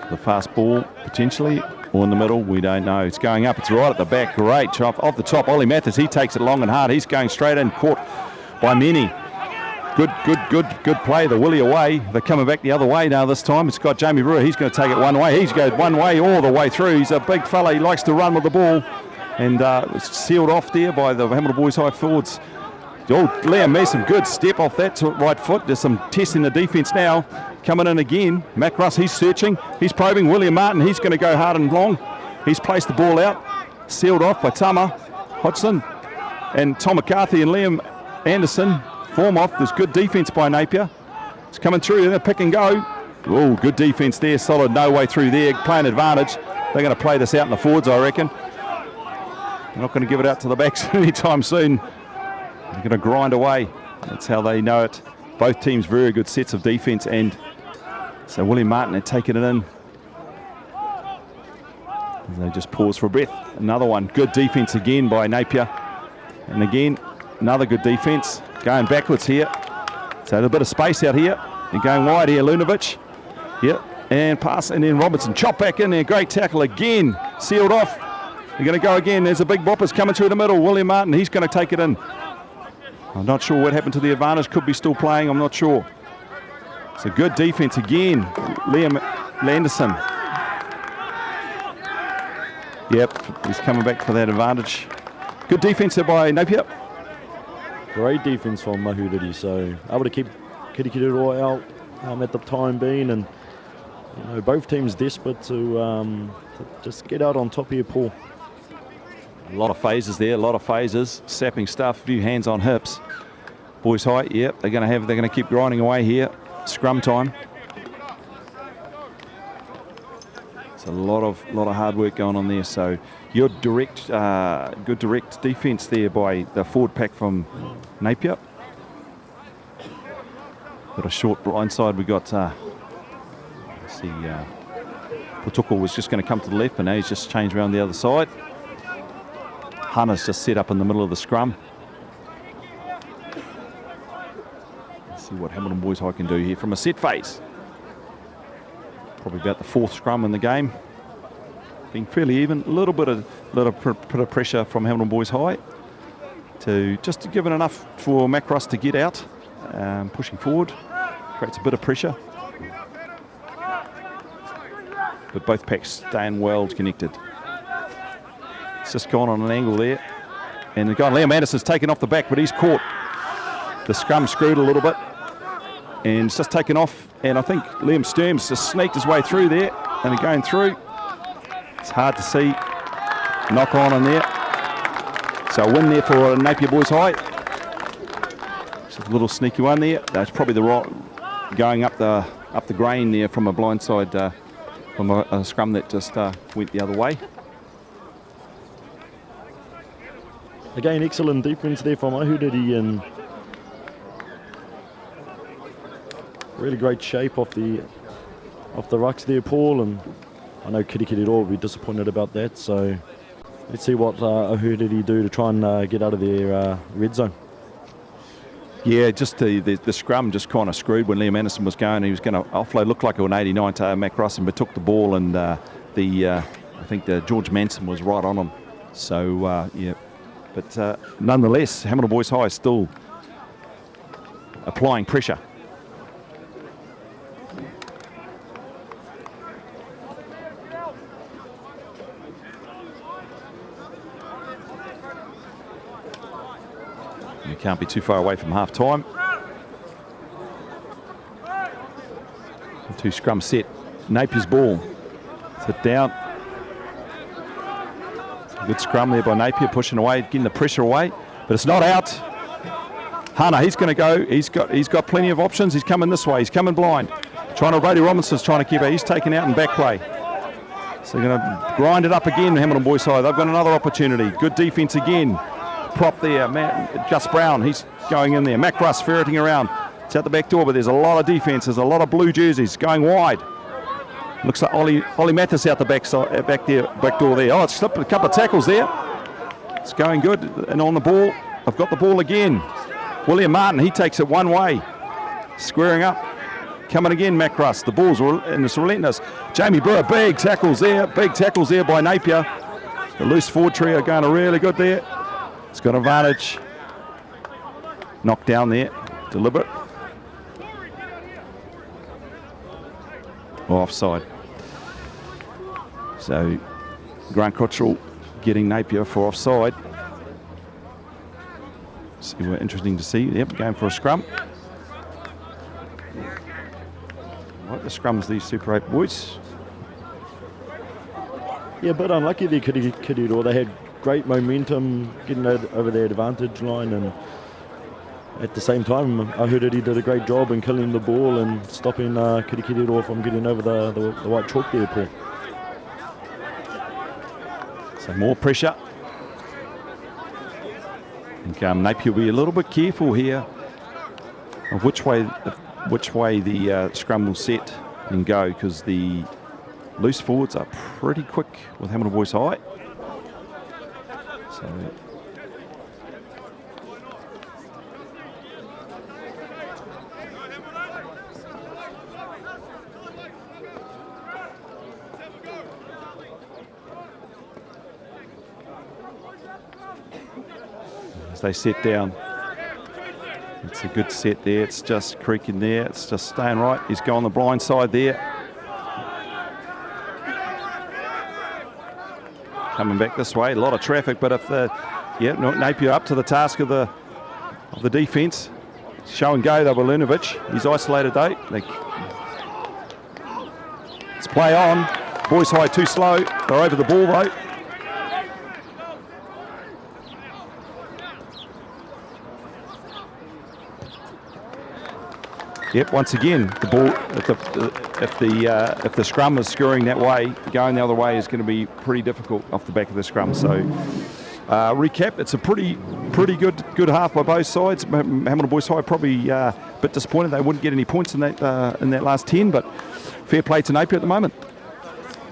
Speaker 4: The fast ball, potentially, or in the middle, we don't know. It's going up, it's right at the back, great chop. Off the top, Ollie Mathis, he takes it long and hard. He's going straight in, caught by Meni. Good play, the Willie away. They're coming back the other way now this time. It's got Jamie Brewer, he's going to take it one way. He's going one way all the way through. He's a big fella, he likes to run with the ball. And it's sealed off there by the Hamilton Boys High forwards. Oh, Liam made some good step off that right foot. There's some testing the defence now. Coming in again. Macross, he's searching. He's probing. William Martin, he's going to go hard and long. He's placed the ball out. Sealed off by Tama, Hodgson, and Tom McCarthy and Liam Anderson form off. There's good defence by Napier. It's coming through. They're pick and go. Oh, good defence there. Solid no way through there. Playing advantage. They're going to play this out in the forwards, I reckon. They're not going to give it out to the backs anytime soon. They're going to grind away. That's how they know it. Both teams very good sets of defence, and so William Martin had taken it in. They just pause for breath. Another one. Good defence again by Napier. And again, another good defence. Going backwards here. So there's a bit of space out here. They're going wide here. Lunovic. Yep. And pass. And then Robertson. Chop back in there. Great tackle again. Sealed off. They're going to go again. There's a big boppers coming through the middle. William Martin. He's going to take it in. I'm not sure what happened to the advantage. Could be still playing. I'm not sure. It's a good defence again. Liam Anderson. Yep, he's coming back for that advantage. Good defence there by Napier.
Speaker 5: Great defence from Mahuriri, so able to keep Kirikiri out at the time being, and both teams desperate to just get out on top here, Paul.
Speaker 4: A lot of phases there, a lot of phases, sapping stuff, few hands on hips. Boys high, yep, they're going to keep grinding away here. Scrum time. It's a lot of hard work going on there. So your good direct defence there by the forward pack from Napier. Got a short blind side. We got Putuko was just going to come to the left, but now he's just changed around the other side. Hana's just set up in the middle of the scrum. Let's see what Hamilton Boys High can do here from a set phase. Probably about the fourth scrum in the game. Being fairly even. A little bit of pressure from Hamilton Boys High to give it enough for Macross to get out. Pushing forward. Creates a bit of pressure. But both packs staying well connected. It's just gone on an angle there. And the guy, Liam Anderson's taken off the back, but he's caught. The scrum screwed a little bit. And it's just taken off. And I think Liam Sturms just sneaked his way through there. And going through. It's hard to see. Knock on in there. So a win there for Napier Boys High. Just a little sneaky one there. That's probably the right going up the grain there from a blindside from a scrum that just went the other way.
Speaker 5: Again, excellent defence there from Ahuriri, and really great shape off the rucks there, Paul. And I know Kirikiri will be disappointed about that. So let's see what Ahuriri do to try and get out of their red zone.
Speaker 4: Yeah, just the scrum just kind of screwed when Liam Anderson was going. He was going to offload, looked like an 89 to Macross, but took the ball, and I think the George Manson was right on him. So yeah. But nonetheless, Hamilton Boys High is still applying pressure. You can't be too far away from half time. Two scrum set. Napier's ball. Sit down. Good scrum there by Napier, pushing away, getting the pressure away, but it's not out. Hana, he's going to go. He's got plenty of options. He's coming this way. He's coming blind. Brody Robinson's trying to keep it. He's taken out in back play. So they're going to grind it up again, Hamilton Boys High. They've got another opportunity. Good defence again. Prop there, Gus Brown. He's going in there. Macross ferreting around. It's out the back door, but there's a lot of defence. There's a lot of blue jerseys going wide. Looks like Ollie Mathis out the back door there. Oh, it's slipped a couple of tackles there. It's going good. And on the ball, I've got the ball again. William Martin, he takes it one way. Squaring up. Coming again, Macross. The ball's and it's relentless. Jamie Brewer, big tackles there. Big tackles there by Napier. The loose forward trio going really good there. It's got advantage. Knocked down there. Deliberate. Offside. So Grant Cottrell getting Napier for offside. They were interesting to see. Yep, going for a scrum. Like the scrums, these Super 8 boys.
Speaker 5: Yeah, but unlucky there, Kirikiri. They had great momentum getting over their advantage line, and at the same time, I heard that he did a great job in killing the ball and stopping Kirikiri from getting over the white chalk there, Paul.
Speaker 4: So more pressure. I think Napier will be a little bit careful here of which way the scrum will set and go, because the loose forwards are pretty quick with Hamilton Boys High. So as they set down, it's a good set there. It's just creaking there. It's just staying right. He's going the blind side there. Coming back this way, a lot of traffic, but if Napier up to the task of the defence. Show and go though, Balinovic. He's isolated though. Let's play on. Boys High too slow. They're over the ball though. Yep, once again, the ball, if the scrum is skewering that way, going the other way is going to be pretty difficult off the back of the scrum. So, recap, it's a pretty good half by both sides. Hamilton Boys High probably a bit disappointed they wouldn't get any points in that last 10, but fair play to Napier at the moment.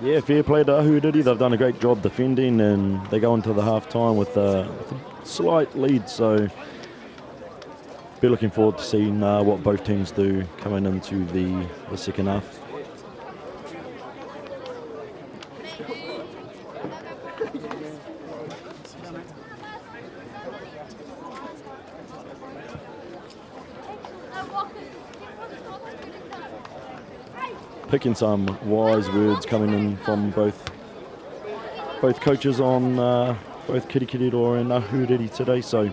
Speaker 5: Yeah, fair play to Ahuriri. They've done a great job defending, and they go into the half time with a slight lead. So, be looking forward to seeing what both teams do coming into the second half. Picking some wise words coming in from both coaches on both Kirikiri and Ahuriri today. So.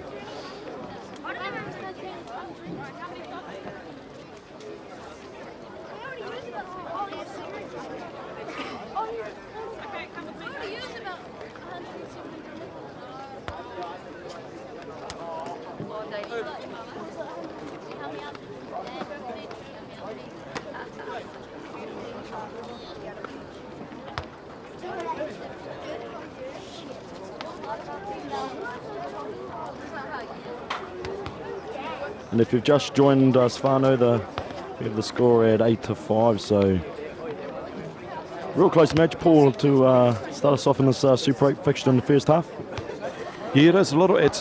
Speaker 5: And if you've just joined us, Whānau, we have the score at 8-5, so real close match, Paul, to start us off in this Super 8 fixture in the first half.
Speaker 4: Yeah, it is a little. It's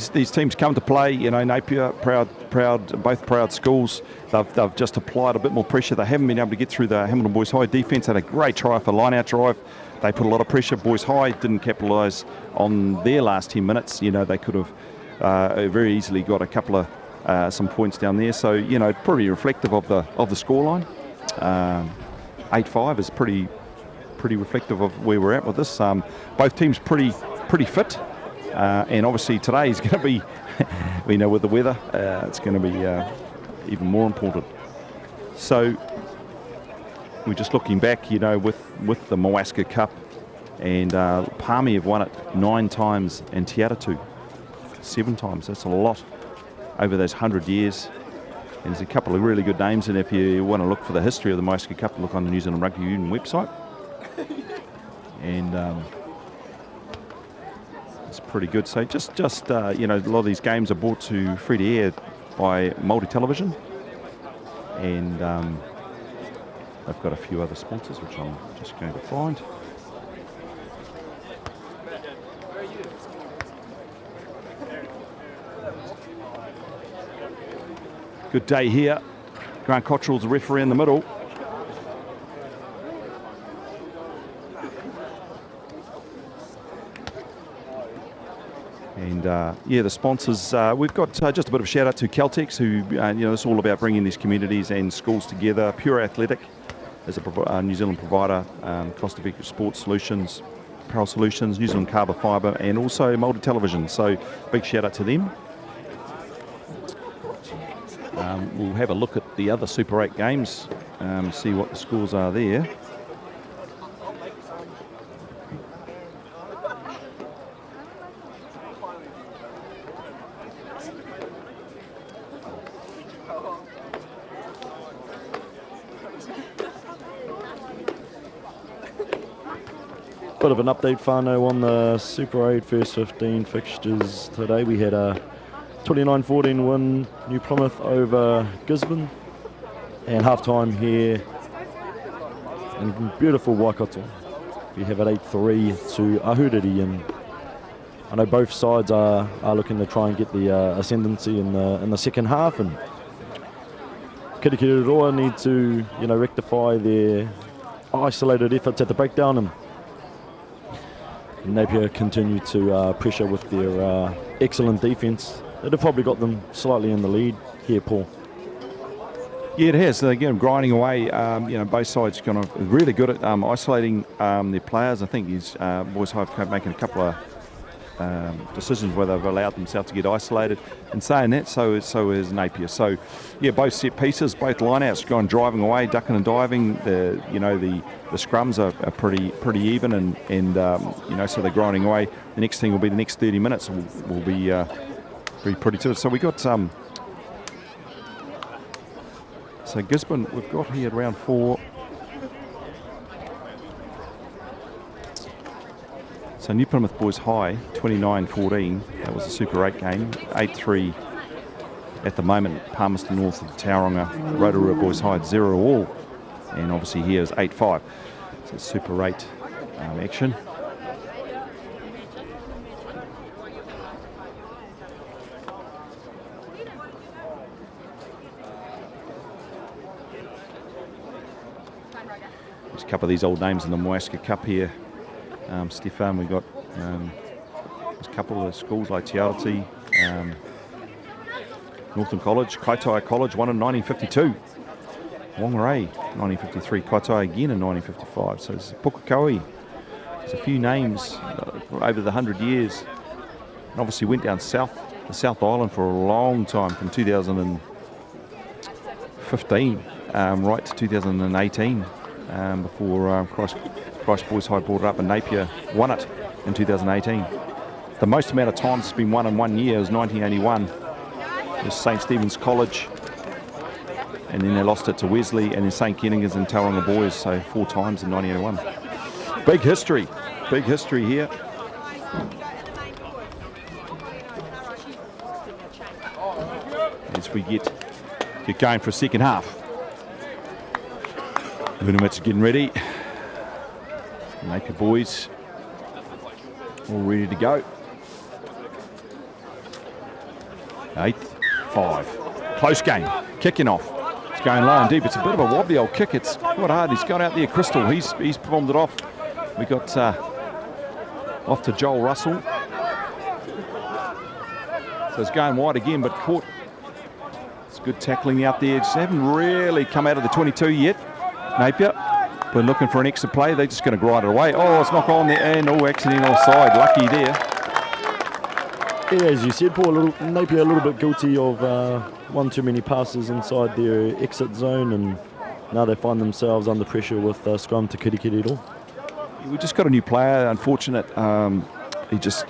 Speaker 4: these teams come to play. Napier, both proud schools. They've just applied a bit more pressure. They haven't been able to get through the Hamilton Boys High defence. Had a great try for line-out drive. They put a lot of pressure. Boys High didn't capitalise on their last 10 minutes. They could have very easily got a couple of some points down there. So pretty reflective of the scoreline. 8-5 is pretty reflective of where we're at with this. Both teams pretty fit. And obviously today is going to be, with the weather, it's going to be even more important. So we're just looking back, with the Moaska Cup, and Palmy have won it 9 times and Te Atatu 7 times. That's a lot over those 100 years. And there's a couple of really good names, and if you want to look for the history of the Moaska Cup, look on the New Zealand Rugby Union website. And it's pretty good. So just a lot of these games are brought to free to air by Māori Television, and I've got a few other sponsors which I'm just going to find. Good day here. Grant Cottrell's the referee in the middle. And the sponsors, we've got just a bit of a shout out to Caltex, who, it's all about bringing these communities and schools together. Pure Athletic is a New Zealand provider, cost-effective sports solutions, apparel solutions, New Zealand Carbon Fibre, and also Māori Television. So big shout out to them. We'll have a look at the other Super 8 games, see what the scores are there.
Speaker 5: Bit of an update, whānau, on the Super 8 first 15 fixtures today. We had a 29-14 win, New Plymouth over Gisborne, and half-time here in beautiful Waikato. We have it 8-3 to Ahuriri, and I know both sides are looking to try and get the ascendancy in the second half, and Kirikiriroa need to rectify their isolated efforts at the breakdown, and Napier continue to pressure with their excellent defence. It have probably got them slightly in the lead here, Paul.
Speaker 4: Yeah, it has. Again, grinding away. Both sides kind of really good at isolating their players. I think Boys High have making a couple of decisions where they've allowed themselves to get isolated. And saying that, so is Napier. So, yeah, both set pieces, both lineouts gone driving away, ducking and diving. The scrums are pretty even, and so they're grinding away. The next thing will be the next 30 minutes will be pretty to it. So we got so Gisborne we've got here at round 4. So New Plymouth Boys High 29-14. That was a Super 8 game. 8-3 at the moment. Palmerston North of the Tauranga. Rotorua Boys High 0-all, and obviously here is 8-5. So Super 8 action. There's a couple of these old names in the Moaska Cup here. Stefan, we got there's a couple of schools like Te Arotu, Northern College, Kaitaia College, won in 1952. Whangarei, 1953. Kaitaia again in 1955. So there's Pukekohe. There's a few names over the 100 years. And obviously went down south, the South Island for a long time, from 2015 right to 2018, before Christ Boys High brought it up, and Napier won it in 2018. The most amount of times it's been won in 1 year was 1981. It was St. Stephen's College, and then they lost it to Wesley, and then St. Kennington's and Tauranga Boys, so 4 times in 1981. Big history here. As we get going for a second half. Lunamit's getting ready. Napier boys all ready to go. 8-5. Close game. Kicking off. It's going low and deep. It's a bit of a wobbly old kick. It's quite hard. He's gone out there, Crystal. He's performed it off. We got off to Joel Russell. So it's going wide again, but caught. It's good tackling out there. Just haven't really come out of the 22 yet. Napier. Been looking for an extra play. They're just going to grind it away. Oh, it's not on there, and accidental offside. Lucky there.
Speaker 5: Yeah, as you said, Paul, Napier a little bit guilty of one too many passes inside their exit zone, and now they find themselves under pressure with scrum to Kirikiriroa.
Speaker 4: We just got a new player. Unfortunate.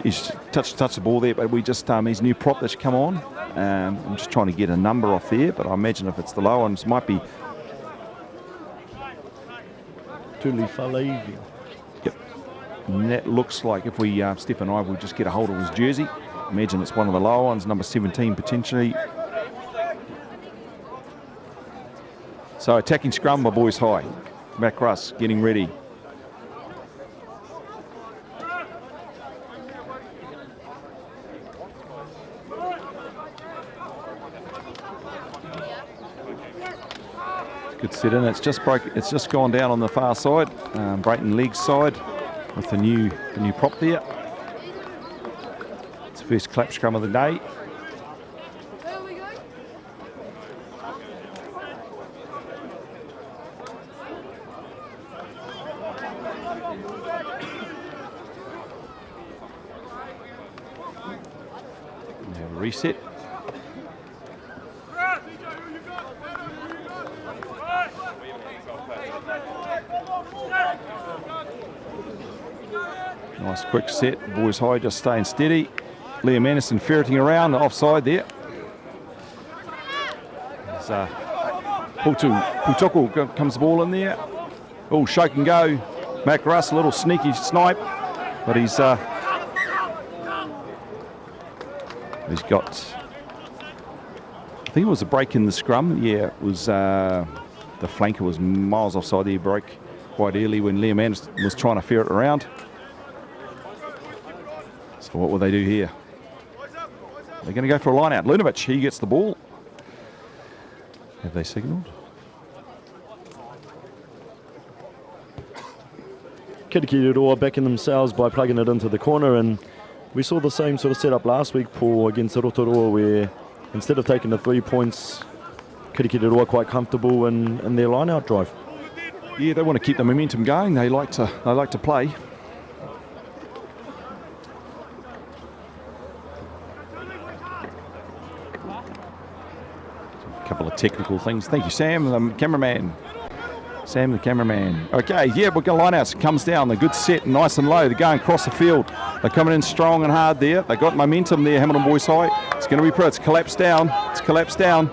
Speaker 4: He's touched the ball there, but we just his new prop that's come on. I'm just trying to get a number off there, but I imagine if it's the low ones, might be.
Speaker 5: Tuli Falevi.
Speaker 4: Yep. And that looks like if we, Steph and I, will just get a hold of his jersey. Imagine it's one of the lower ones, number 17 potentially. So attacking scrum by Boys High. Mac Russ getting ready. Good set in. It's just gone down on the far side, Brayton Legg's side, with the new prop there. It's the first clap scrum of the day. We have a reset. Nice quick set. Boys high just staying steady. Liam Anderson ferreting around offside there. Putoko comes the ball in there. Oh, shake and go. Mac Russ, a little sneaky snipe, but he's got. I think it was a break in the scrum. Yeah, it was. The flanker was miles offside there. Broke quite early when Liam Anderson was trying to ferret around. So what will they do here? They're going to go for a line out. Lunovic, he gets the ball. Have they signalled?
Speaker 5: Kirikiriroa backing themselves by plugging it into the corner, and we saw the same sort of setup last week, Paul, against Rotorua, where instead of taking the 3 points, Kirikiriroa quite comfortable in their line-out drive.
Speaker 4: Yeah, they want to keep the momentum going. They like to play. A couple of technical things. Thank you, Sam, the cameraman. Sam, the cameraman. Okay, yeah, we're going line-outs. Comes down. They're good set, nice and low. They're going across the field. They're coming in strong and hard there. They got momentum there, Hamilton Boys High. It's going to be pro. It's collapsed down. It's collapsed down.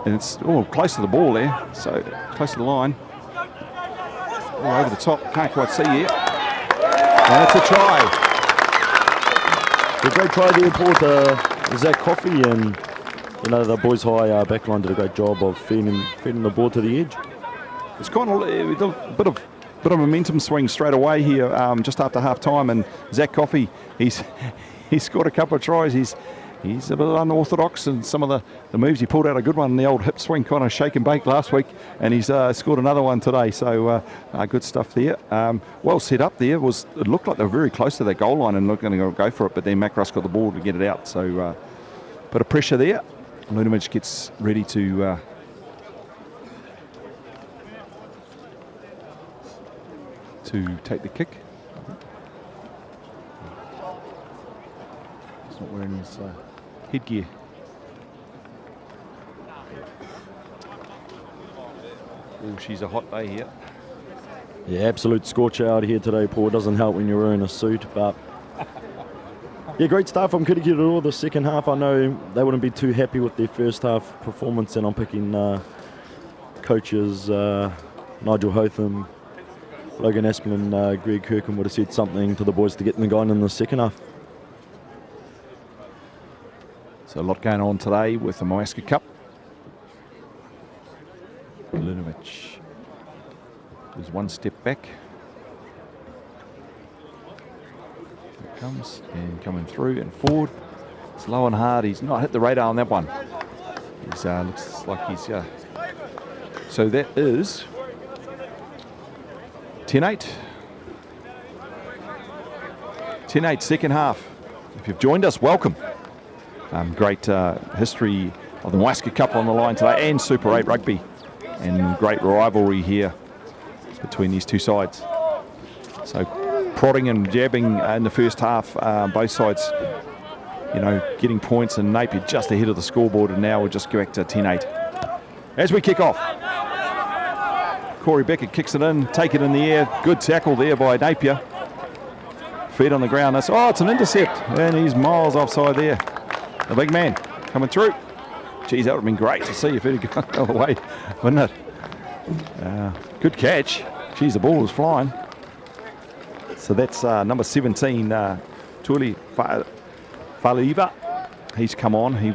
Speaker 4: And it's close to the ball there. So close to the line. All over the top. Can't quite see yet. And it's a try.
Speaker 5: A great try there, Paul, to Zach Coffey, and the Boys High backline did a great job of feeding the ball to the edge.
Speaker 4: It's kind of a bit of momentum swing straight away here, just after half time, and Zach Coffey, he's scored a couple of tries. He's a bit unorthodox in some of the moves. He pulled out a good one in the old hip swing, kind of shake and bake last week, and he's scored another one today. So good stuff there. Well set up there. It looked like they were very close to that goal line and not going to go for it, but then Mac Russ got the ball to get it out. So bit of pressure there. Lunovic gets ready to take the kick. He's not wearing his headgear. Oh, she's a hot day here.
Speaker 5: Yeah, absolute scorcher out here today, Paul. Doesn't help when you're wearing a suit, but yeah, great start from Kirikiriroa the second half. I know they wouldn't be too happy with their first half performance, and I'm picking coaches Nigel Hotham, Logan Aspelin, Greg Kirkham would have said something to the boys to get them going in the second half.
Speaker 4: So a lot going on today with the Moaska Cup. Lunovic is one step back. Here it comes, and coming through and forward. It's low and hard. He's not hit the radar on that one. He's looks like he's... So that is 10-8. 10-8, second half. If you've joined us, welcome. Great history of the Moaska Cup on the line today, and Super 8 rugby, and great rivalry here between these two sides. So prodding and jabbing in the first half, both sides, getting points, and Napier just ahead of the scoreboard, and now we'll just go back to 10-8. As we kick off, Corey Beckett kicks it in, take it in the air. Good tackle there by Napier. Feet on the ground. It's an intercept, and he's miles offside there. The big man coming through. Geez, that would have been great to see if it had gone the other way, wouldn't it? Good catch. Geez, the ball was flying. So that's number 17, Tuli Faliva. He's come on. He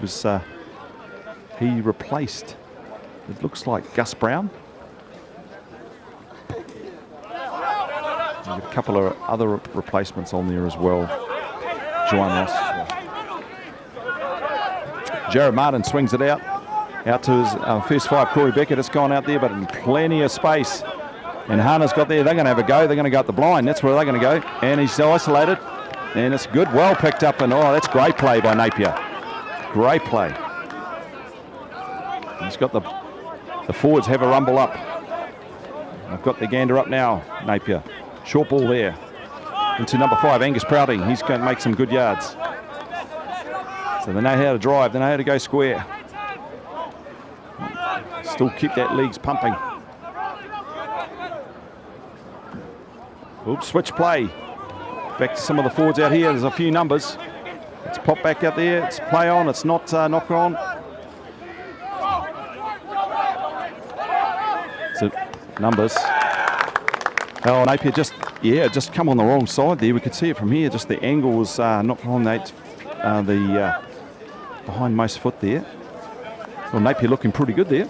Speaker 4: replaced, it looks like, Gus Brown. There's a couple of other replacements on there as well. Joanne Ross as well. Jared Martin swings it out to his first five. Corey Beckett, it's gone out there, but in plenty of space. And Hana's got there. They're going to have a go. They're going to go at the blind. That's where they're going to go. And he's isolated. And it's good. Well picked up. And that's great play by Napier. Great play. He's got the forwards have a rumble up. They've got the gander up now, Napier. Short ball there into number 5, Angus Prouting. He's going to make some good yards. So they know how to drive. They know how to go square. Still keep that legs pumping. Oops, switch play. Back to some of the forwards out here. There's a few numbers. It's pop back out there. It's play on. It's not knock on. So numbers. Oh, Napier just come on the wrong side there. We could see it from here. Just the angle was not on the behind-most foot there. Well, Napier looking pretty good there.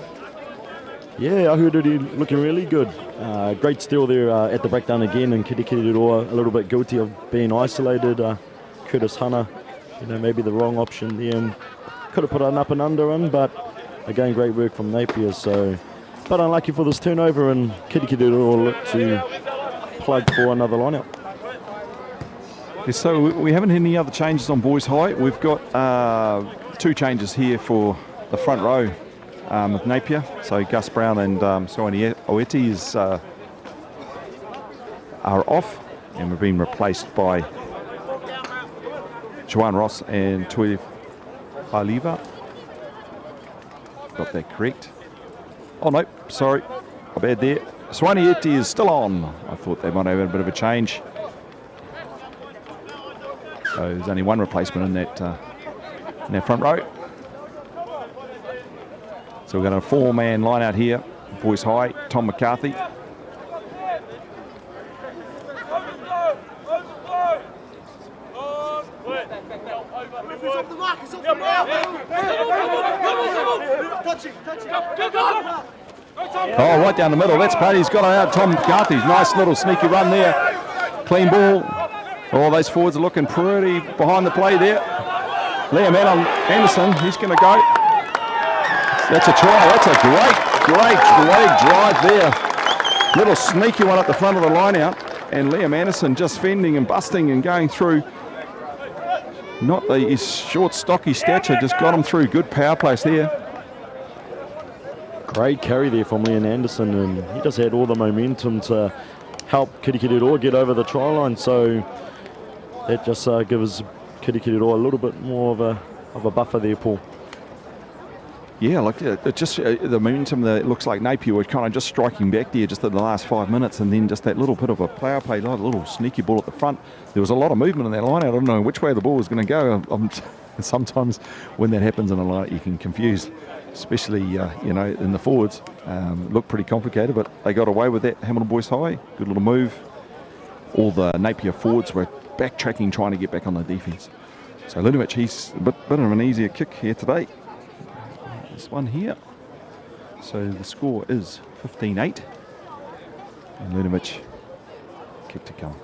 Speaker 5: Yeah, I heard it looking really good. Great steal there at the breakdown again, and Kirikiriroa a little bit guilty of being isolated. Curtis Hunter, maybe the wrong option there, and could have put an up and under in, but again, great work from Napier. So, but unlucky for this turnover, and Kirikiriroa look to plug for another lineup.
Speaker 4: Yeah, so we haven't had any other changes on boys high. We've got 2 changes here for the front row. With Napier, so Gus Brown and Soani Oeti are off, and we've been replaced by Joanne Ross and Tui Haliva. Got that correct. Oh no, sorry, my bad there. Soani Oeti is still on. I thought they might have had a bit of a change. So there's only one replacement in that front row. So we've got a 4-man line out here. Boys high, Tom McCarthy. Oh, right down the middle. That's played. He's got it out. Tom McCarthy. Nice little sneaky run there. Clean ball. All those forwards are looking pretty behind the play there. Liam Anderson, he's going to go. That's a try. That's a great drive there. Little sneaky one at the front of the line out. And Liam Anderson just fending and busting and going through. Not his short, stocky stature, just got him through. Good power place there.
Speaker 5: Great carry there from Liam Anderson, and he just had all the momentum to help Kirikiriroa get over the try line. So that just gives Kirikiriroa a little bit more of a buffer there, Paul.
Speaker 4: Yeah, like it just the momentum that it looks like Napier was kind of just striking back there just in the last 5 minutes, and then just that little bit of a power play, a little sneaky ball at the front. There was a lot of movement in that line. I don't know which way the ball was going to go. Sometimes when that happens in a line, you can confuse, especially in the forwards. Looked pretty complicated, but they got away with that. Hamilton Boys High, good little move. All the Napier forwards were backtracking, trying to get back on the defence. So Lunovic, he's a bit of an easier kick here today. This one here. So the score is 15-8. And Lunovic kick to come.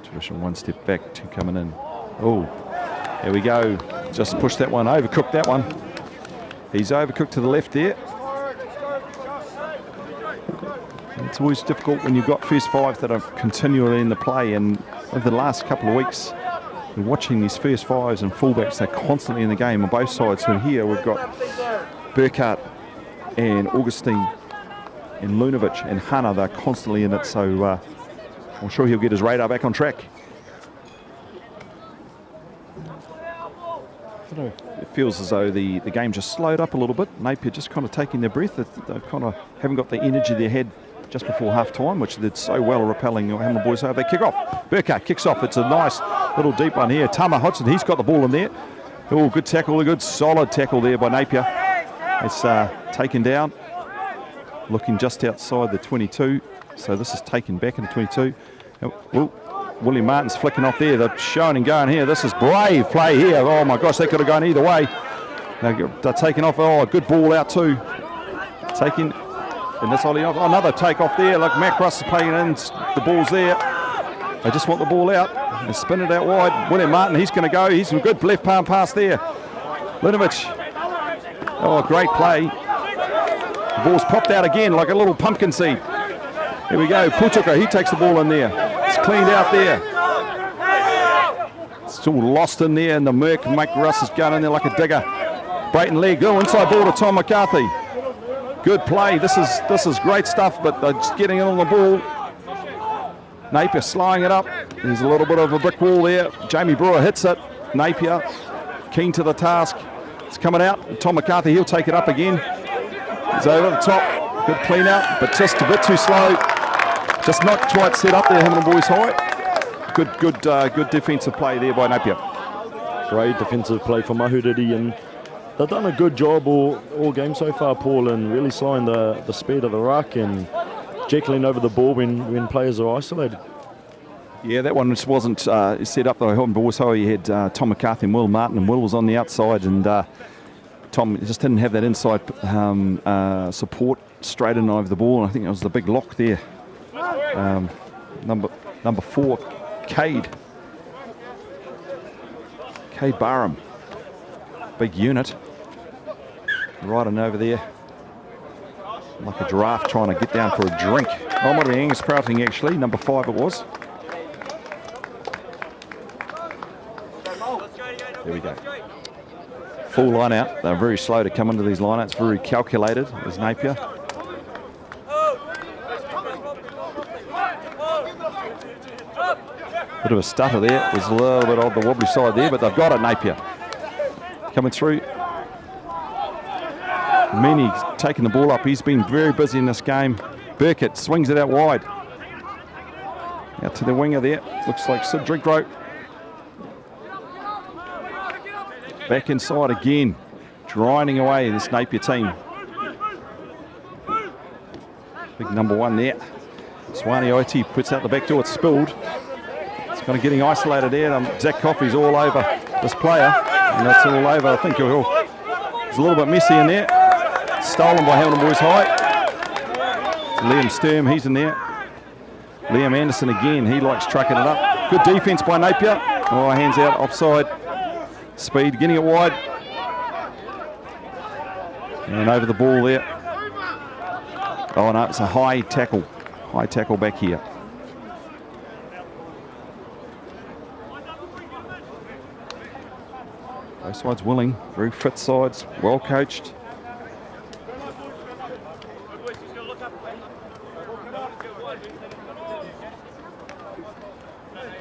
Speaker 4: Tradition one step back, 2 coming in. Oh, there we go. Just pushed that one, overcooked that one. He's overcooked to the left there. It's always difficult when you've got first 5 that are continually in the play, and over the last couple of weeks we're watching these first 5s and fullbacks. They're constantly in the game on both sides. So here we've got Burkhardt and Augustine and Lunovic and Hannah. They're constantly in it, so I'm sure he'll get his radar back on track. I don't know, it feels as though the game just slowed up a little bit. Napier just kind of taking their breath. They kind of haven't got the energy they had just before half-time, which did so well repelling Hamilton Boys. So they kick off. Burkhardt kicks off. It's a nice little deep one here. Tama Hodgson, he's got the ball in there. Oh, good tackle, a good solid tackle there by Napier. It's taken down, looking just outside the 22. So this is taken back into 22. Oh, William Martin's flicking off there. They're showing and going here. This is brave play here. Oh my gosh, they could have gone either way. They're taking off. Oh, a good ball out too. Taking, and that's Ollie off. Oh, another take off there. Look, Mac Russ is playing in. The ball's there. They just want the ball out and spin it out wide. William Martin, he's going to go. He's some good left palm pass there. Linovich. Oh, great play. The ball's popped out again like a little pumpkin seed. Here we go. Putuka, he takes the ball in there. It's cleaned out there. It's all lost in there, and the Mike Russ has gone in there like a digger. Brayton leg, go inside ball to Tom McCarthy. Good play. This is great stuff, but they're just getting in on the ball. Napier slowing it up. There's a little bit of a brick wall there. Jamie Brewer hits it. Napier keen to the task. It's coming out. Tom McCarthy, he'll take it up again. He's over the top. Good clean out, but just a bit too slow. Just not quite set up there, Hamilton Boys High. Good defensive play there by Napier.
Speaker 5: Great defensive play for Mahuriri, and they've done a good job all game so far, Paul, and really slowing the speed of the ruck and jekyling over the ball when players are isolated.
Speaker 4: Yeah, that one just wasn't set up though. Hamilton Boys High, you had Tom McCarthy and Will Martin, and Will was on the outside, and Tom just didn't have that inside support straight in over the ball, and I think it was the big lock there. Number 4, Cade Barham, big unit, right on over there, like a giraffe trying to get down for a drink. Oh, might be Angus Prouting actually, number 5 it was. There we go. Full line out. They're very slow to come into these line outs, very calculated as Napier. Bit of a stutter there. There's a little bit on the wobbly side there, but they've got it, Napier. Coming through. Meany taking the ball up. He's been very busy in this game. Burkett swings it out wide. Out to the winger there. Looks like Sid Drinkrope. Back inside again. Grinding away this Napier team. Big number 1 there. Swanee Oiti puts out the back door. It's spilled. It's kind of getting isolated there. Zach Coffey's all over this player. And that's all over. I think it's a little bit messy in there. Stolen by Hamilton Boys High. Liam Sturm, he's in there. Liam Anderson again, he likes trucking it up. Good defence by Napier. Oh, hands out, offside. Speed, getting it wide. And over the ball there. Oh no, it's a high tackle. High tackle back here. Both sides willing, very fit sides, well coached.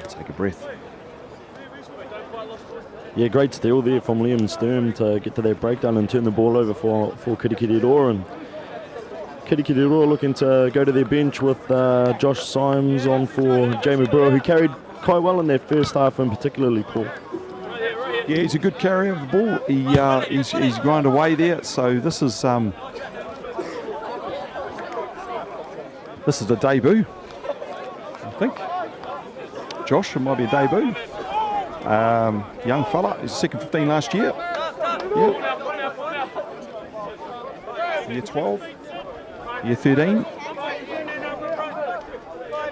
Speaker 4: Take a breath.
Speaker 5: Yeah, great steal there from Liam Sturm to get to that breakdown and turn the ball over for Kirikiriroa. And Kirikiriroa looking to go to their bench with Josh Symes on for Jamie Brewer, who carried quite well in that first half and particularly Paul.
Speaker 4: Yeah, he's a good carrier of the ball. He's ground away there. So this is the debut, I think. Josh, it might be a debut. Young fella, he's second 15 last year. Yeah. Year 12, year 13.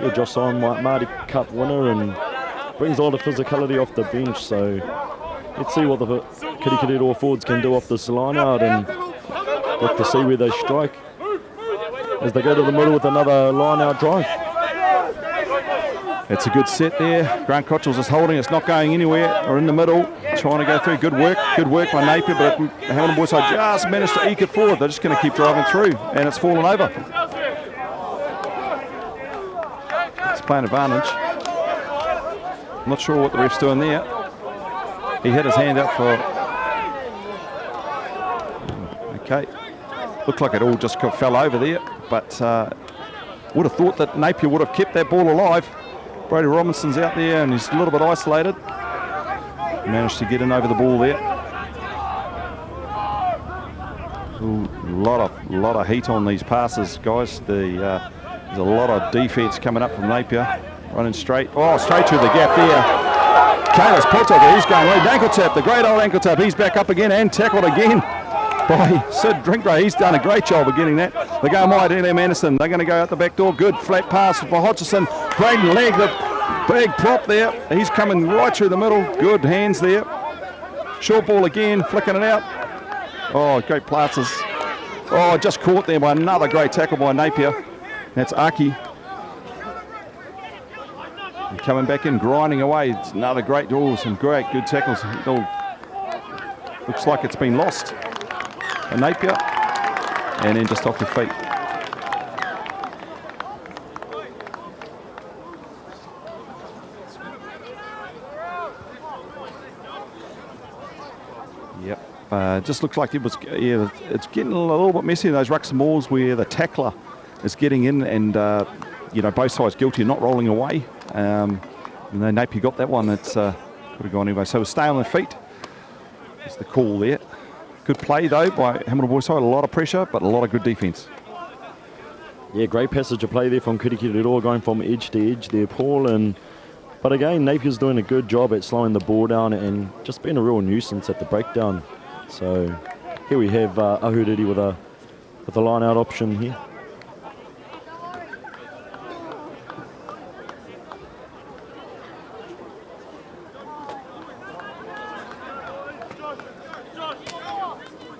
Speaker 5: Yeah, Josh Symes, Māori Cup winner, and brings a lot of physicality off the bench. So let's see what the Kirikiriroa forwards can do off this line out, and look to see where they strike as they go to the middle with another line out drive.
Speaker 4: It's a good set there. Grant Cottrell's just holding. It's not going anywhere. Or in the middle, trying to go through. Good work by Napier, but Hamilton Boys High just managed to eke it forward. They're just going to keep driving through, and it's fallen over. It's playing advantage. I'm not sure what the ref's doing there. He had his hand up for... Okay. Looked like it all just fell over there, but would have thought that Napier would have kept that ball alive. Brody Robinson's out there and he's a little bit isolated. Managed to get in over the ball there. Ooh, lot of heat on these passes, guys. There's a lot of defence coming up from Napier. Running straight. Oh, straight through the gap there. Kalis Potter, he's going right. Ankle tap, the great old ankle tap. He's back up again and tackled again by Sid Drinkrope. He's done a great job of getting that. They're going wide, Liam Anderson. They're going to go out the back door. Good flat pass for Hodgson. Braden Legg, the big prop there. He's coming right through the middle. Good hands there. Short ball again, flicking it out. Oh, great passes. Oh, just caught there by another great tackle by Napier. That's Aki. And coming back in, grinding away. It's another great, some great, good tackles. Looks like it's been lost. A Napier, and then just off the feet. Yep. Just looks like it was, yeah, it's getting a little bit messy in those rucks and mauls where the tackler is getting in and, you know, both sides guilty of not rolling away. And then Napier got that one. It's could have gone anyway. So we'll stay on their feet. That's the call there. Good play, though, by Hamilton Boys Side. A lot of pressure, but a lot of good defence.
Speaker 5: Yeah, great passage of play there from Kirikiriroa, going from edge to edge there, Paul. But again, Napier's doing a good job at slowing the ball down and just being a real nuisance at the breakdown. So here we have Ahuriri with a line-out option here.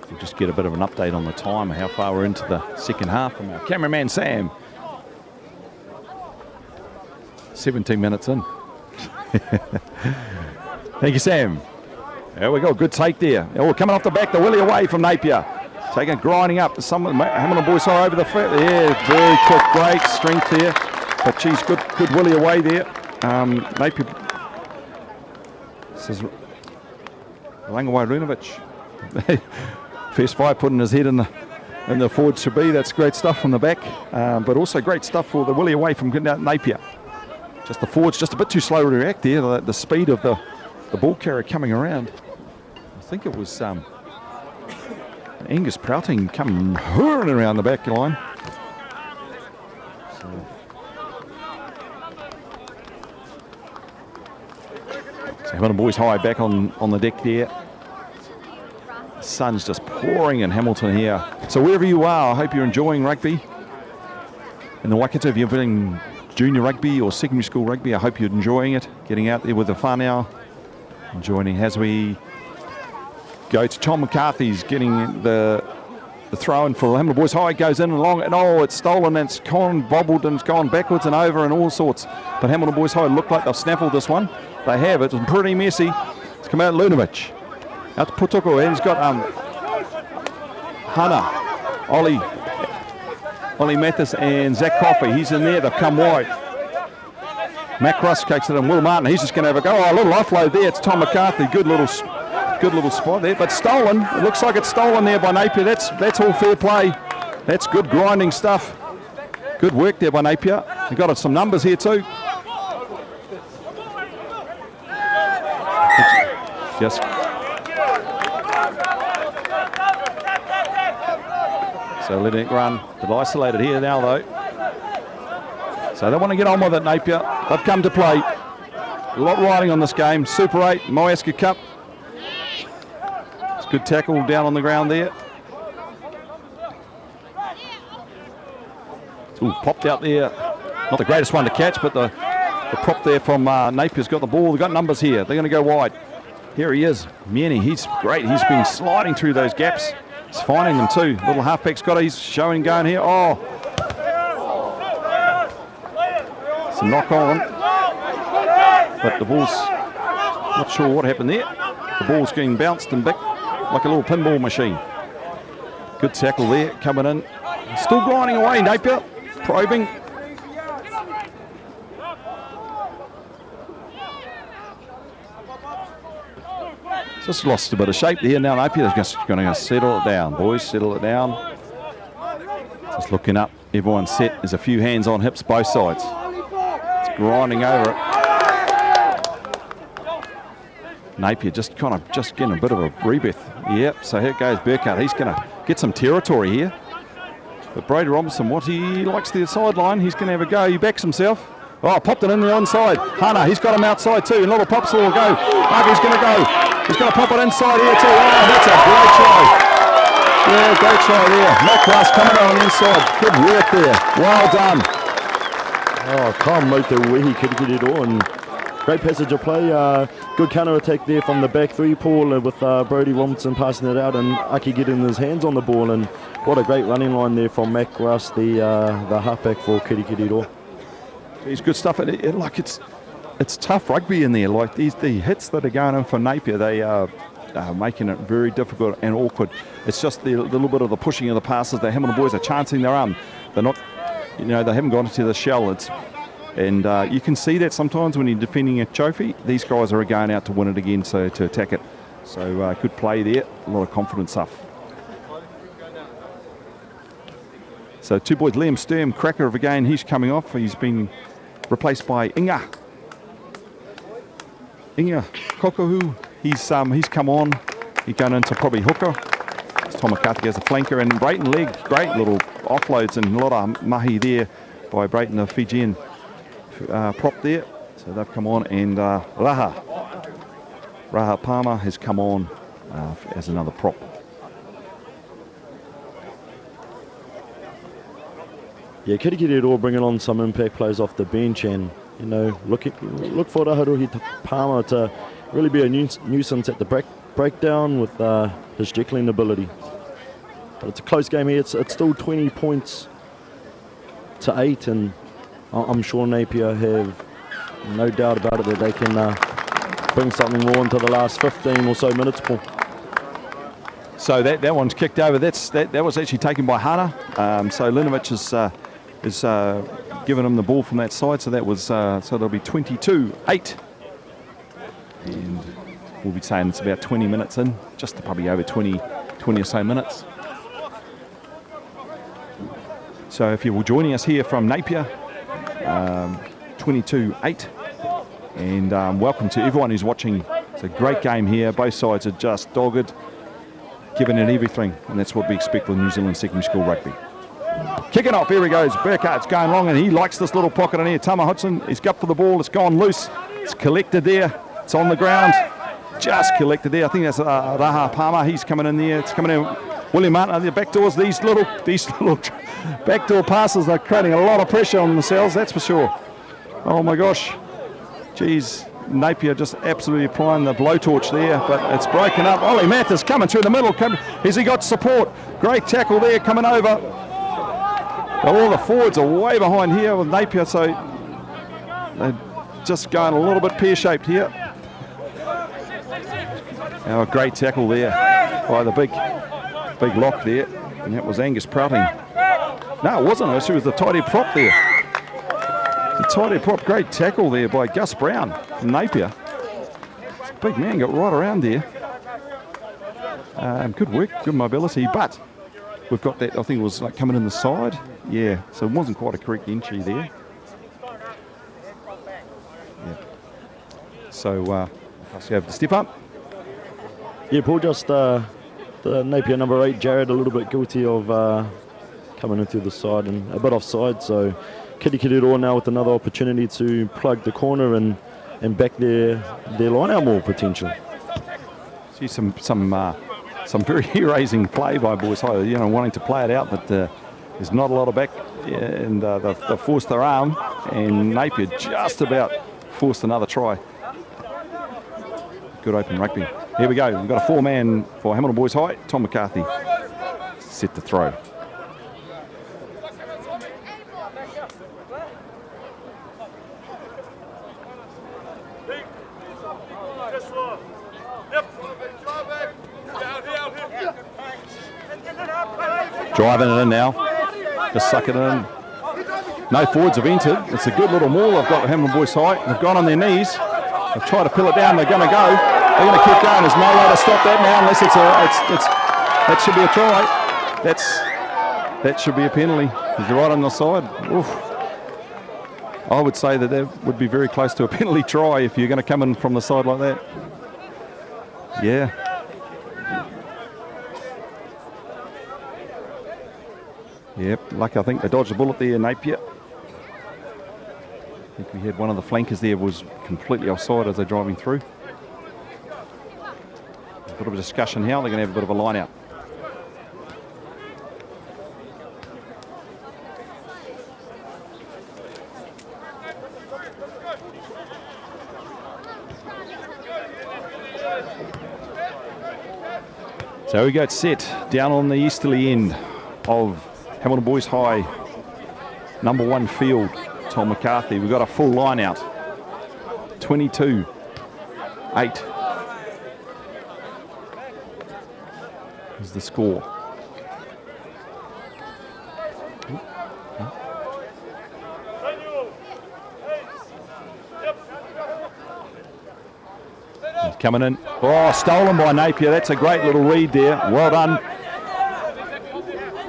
Speaker 4: We'll just get a bit of an update on the time, how far we're into the second half from our cameraman Sam. 17 minutes in. Thank you, Sam. There we go, good take there. Oh, coming off the back, the willy away from Napier. Taking, grinding up. Hamilton Boys High over the foot. Yeah, very quick, great strength there. But geez, good willy away there. Napier. This is Langawai Runovic. First five putting his head in the forward should be. That's great stuff from the back. But also great stuff for the willy away from Napier. Just the forwards just a bit too slow to react there. The speed of the ball carrier coming around. I think it was Angus Prouting coming hurling around the back line. So Hamilton Boys High back on the deck there. The sun's just pouring in Hamilton here. So wherever you are, I hope you're enjoying rugby. In the Waikato, if you're playing junior rugby or secondary school rugby, I hope you're enjoying it. Getting out there with the whānau. And joining as we go to Tom McCarthy's getting the throw in for Hamilton Boys High. Goes in and long, and oh, it's stolen, and it's gone bobbled, and it's gone backwards and over and all sorts. But Hamilton Boys High look like they've snaffled this one. They have. It's pretty messy. It's come out Lunovic. Out to Putuko, and he's got Hana, Ollie Mathis and Zach Coffey. He's in there. They've come wide. Mac Russ takes it in. Will Martin, he's just going to have a go. Oh, a little offload there. It's Tom McCarthy. Good little spot there. But stolen. It looks like it's stolen there by Napier. That's all fair play. That's good grinding stuff. Good work there by Napier. They've got some numbers here too. Just so letting it run. Bit isolated here now though. So they want to get on with it, Napier. They've come to play. A lot riding on this game. Super 8, Moaska Cup. It's a good tackle down on the ground there. Ooh, popped out there. Not the greatest one to catch, but the prop there from Napier's got the ball. They've got numbers here. They're going to go wide. Here he is. Mieni, he's great. He's been sliding through those gaps. He's finding them too. Little halfback's got it. He's showing going here. Oh. It's a knock on. But the ball's not sure what happened there. The ball's getting bounced and back like a little pinball machine. Good tackle there, coming in. Still grinding away, Napier. Probing. Just lost a bit of shape there. Now Napier's just going to settle it down, boys. Settle it down. Just looking up. Everyone's set. There's a few hands on hips both sides. It's grinding over it. Napier just getting a bit of a rebirth. Yep, so here goes Burkhardt. He's going to get some territory here. But Brady Robinson, what he likes the sideline, he's going to have a go. He backs himself. Oh, popped it in the onside. Hana, he's got him outside too. And little Pops will go. He's going to go. He's going to pop it inside here too. Oh, that's a great try. Yeah, great try there. Mac Russ coming on the inside. Good work there. Well done.
Speaker 5: Oh, can't make the way he could get it on. Great passage of play. Good counter attack there from the back three, Paul, with Brody Robinson passing it out and Aki getting his hands on the ball. And what a great running line there from Mac Russ, the halfback for Kirikiriroa.
Speaker 4: It's good stuff. It's tough rugby in there. Like the hits that are going in for Napier, they are making it very difficult and awkward. It's just the little bit of the pushing of the passes. The Hamilton boys are chancing their arm. They're not, they haven't gone into the shell. And you can see that sometimes when you're defending a trophy, these guys are going out to win it again, so to attack it. So good play there, a lot of confidence up. So two boys, Liam Sturm, cracker of a game, he's coming off. He's been replaced by Inga Kokohu. He's come on. He's going into probably hooker. Tom McCarthy as a flanker, and Brayton Legg, great little offloads and a lot of mahi there by Brayton, the Fijian prop there. So they've come on, and Raha Palmer has come on as another prop.
Speaker 5: Yeah, Kirikiri all bringing on some impact plays off the bench, and you know, look for Raharuhi Palmer to really be a nuisance at the breakdown with his jiggling ability. But it's a close game here. It's still 20 points to 8, and I'm sure Napier have no doubt about it that they can bring something more into the last 15 or so minutes, Paul.
Speaker 4: So that one's kicked over. That was actually taken by Hana. So Linovic is giving him the ball from that side. So that was so it'll be 22-8, and we'll be saying it's about 20 minutes in, just probably over 20 or so minutes. So if you were joining us here from Napier, 22-8, and welcome to everyone who's watching. It's a great game here. Both sides are just dogged, giving it everything, and that's what we expect with New Zealand secondary school rugby. Kicking off, here he goes. Burkhart's going long, and he likes this little pocket in here. Tama Hudson, he's got for the ball. It's gone loose. It's collected there. It's on the ground. Just collected there. I think that's Raha Palmer. He's coming in there. It's coming in. William Martin, the back doors. These little backdoor passes are creating a lot of pressure on themselves, that's for sure. Oh my gosh. Geez, Napier just absolutely applying the blowtorch there, but it's broken up. Ollie Mathis coming through the middle. Has he got support? Great tackle there coming over. All the forwards are way behind here with Napier, so they're just going a little bit pear-shaped here. Oh, a great tackle there by the big lock there, and that was Angus Prouting. No, it wasn't. It was the tight head prop there. The tight head prop, great tackle there by Gus Brown from Napier. Big man got right around there. Good work, good mobility, but we've got that, I think it was like coming in the side. Yeah, so it wasn't quite a correct entry there. Yeah. So, you have to step up.
Speaker 5: Yeah, Paul, just the Napier number 8, Jared, a little bit guilty of coming in through the side and a bit offside. So Kirikiri now with another opportunity to plug the corner and back their line out more potential.
Speaker 4: See some very hair-raising play by Boys High, you know, wanting to play it out, but there's not a lot of back, and they've forced their arm, and Napier just about forced another try. Good open rugby. Here we go. We've got a 4-man for Hamilton Boys High. Tom McCarthy set to throw. Driving it in now. Just suck it in. No forwards have entered. It's a good little maul they've got with Hamilton Boys High. They've gone on their knees. They've tried to pull it down. They're going to go. They're going to keep going. There's no way to stop that now unless that should be a try. That should be a penalty. He's right on the side. Oof. I would say that would be very close to a penalty try if you're going to come in from the side like that. Yeah. Yep, lucky I think they dodged the bullet there, Napier. I think we had one of the flankers there was completely offside as they're driving through. A bit of a discussion here, they're going to have a bit of a line out. So we go set down on the easterly end of Hamilton Boys High, number 1 field, Tom McCarthy. We've got a full line out. 22-8. Is the score. He's coming in. Oh, stolen by Napier. That's a great little read there. Well done.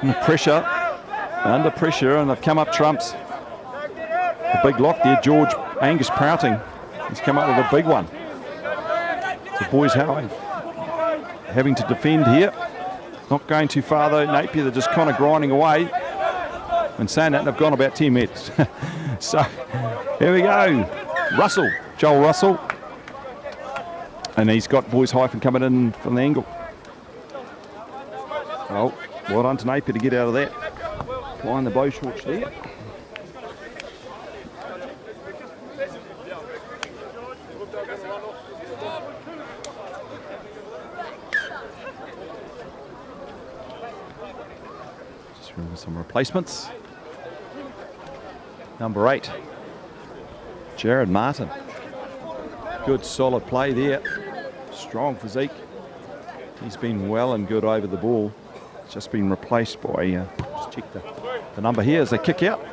Speaker 4: Under pressure, and they've come up trumps. A big lock there, George Angus Prouting. He's come up with a big one. The boys having to defend here. Not going too far though. Napier, they're just kind of grinding away. And saying that, they've gone about 10 metres. So, here we go. Russell, Joel Russell. And he's got Boys Hyphen coming in from the angle. Oh, well done to Napier to get out of that. Applying the bow shorts there. Just remember some replacements. Number 8, Jared Martin. Good solid play there. Strong physique. He's been well and good over the ball. Just been replaced by, just check the number here as they kick out.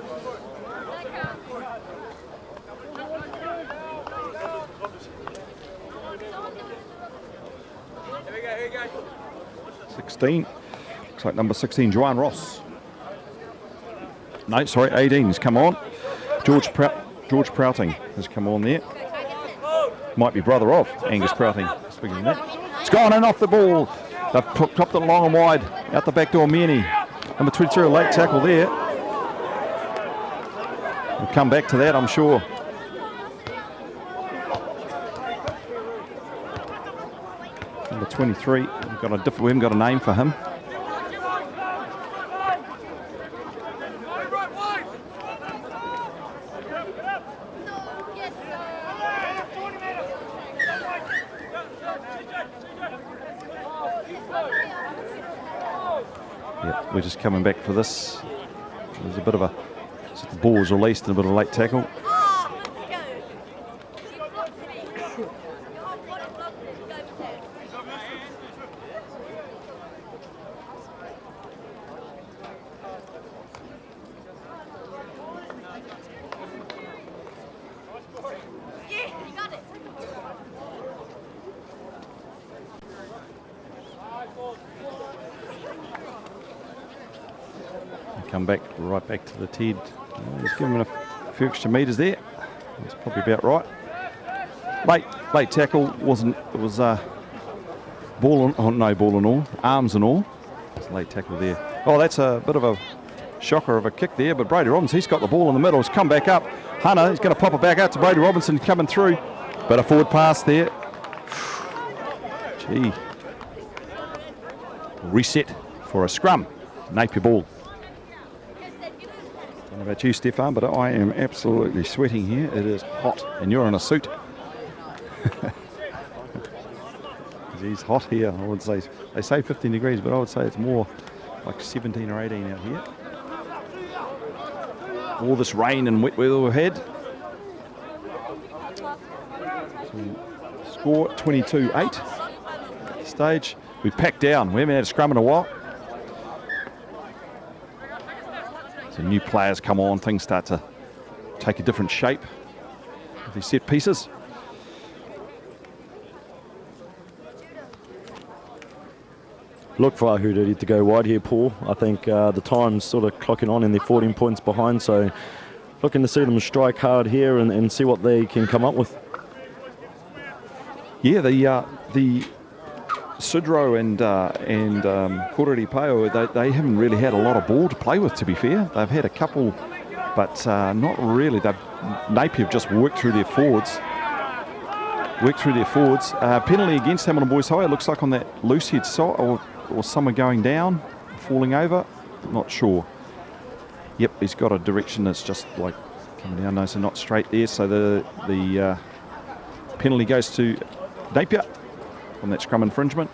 Speaker 1: Here we go.
Speaker 4: 16. Looks like number 16, Joanne Ross. No, sorry, 18 has come on. George Prouting has come on there. Might be brother of Angus Prouting. Speaking of that. It's gone in off the ball. They've popped it long and wide. Out the back door, Meany. Number 23, a late tackle there. We'll come back to that, I'm sure. Number 23, we haven't got a name for him. We're just coming back for this. There's a bit of a, the ball was released and a bit of a late tackle. Come back, right back to the Ted. He's given a few extra metres there. That's probably about right. Late tackle wasn't. It was ball and no ball and all, arms and all. It's a late tackle there. Oh, that's a bit of a shocker of a kick there. But Brady Robinson, he's got the ball in the middle. He's come back up. Hunter, he's going to pop it back out to Brady Robinson coming through. But a forward pass there. Gee. Reset for a scrum. Napier ball. I don't know about you, Stefan, but I am absolutely sweating here. It is hot, and you're in a suit. It's hot here, I would say. They say 15 degrees, but I would say it's more like 17 or 18 out here. All this rain and wet weather we've had. So, score 22-8. Stage. We packed down. We haven't had a scrum in a while. So new players come on, things start to take a different shape with these set pieces.
Speaker 5: Look for Ahuriri to go wide here, Paul. I think the time's sort of clocking on and they're 14 points behind, so looking to see them strike hard here and see what they can come up with.
Speaker 4: Yeah, the Sidro and Koreri Pao, they haven't really had a lot of ball to play with, to be fair. They've had a couple, but not really. Napier have just worked through their forwards. Penalty against Hamilton Boys High, it looks like on that loose head side, or someone going down, falling over. Not sure. Yep, he's got a direction that's just like coming down, no, so not straight there. So the penalty goes to Napier on that scrum infringement.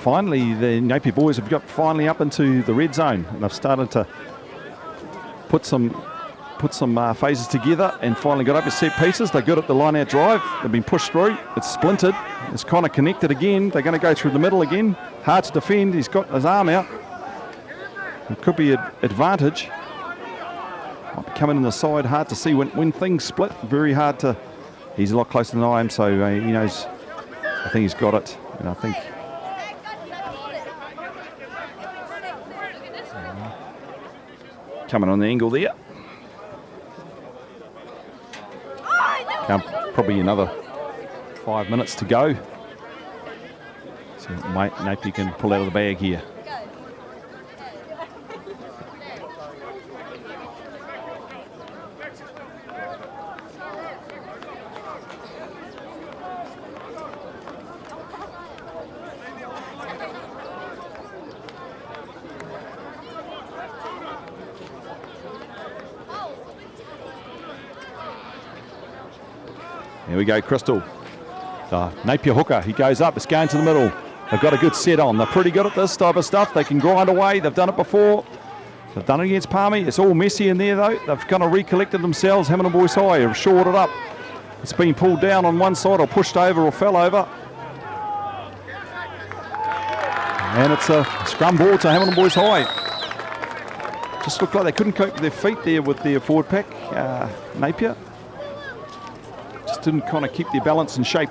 Speaker 4: Finally, the Napier boys have got finally up into the red zone, and they've started to put some put some phases together and finally got up to set pieces. They're good at the line-out drive. They've been pushed through. It's splintered. It's kind of connected again. They're going to go through the middle again. Hard to defend. He's got his arm out. It could be an advantage. Might be coming in the side. Hard to see when things split. Very hard to... He's a lot closer than I am, so he knows. I think he's got it. And I think... Coming on the angle there. Probably another 5 minutes to go. So Napier can pull out of the bag here. Here we go, Crystal. Napier hooker, he goes up, it's going to the middle. They've got a good set on. They're pretty good at this type of stuff. They can grind away. They've done it before. They've done it against Palmy. It's all messy in there, though. They've kind of recollected themselves. Hamilton Boys High have shored it up. It's been pulled down on one side or pushed over or fell over. And it's a scrum ball to Hamilton Boys High. Just looked like they couldn't cope with their feet there with their forward pack. Napier just didn't kind of keep their balance and shape.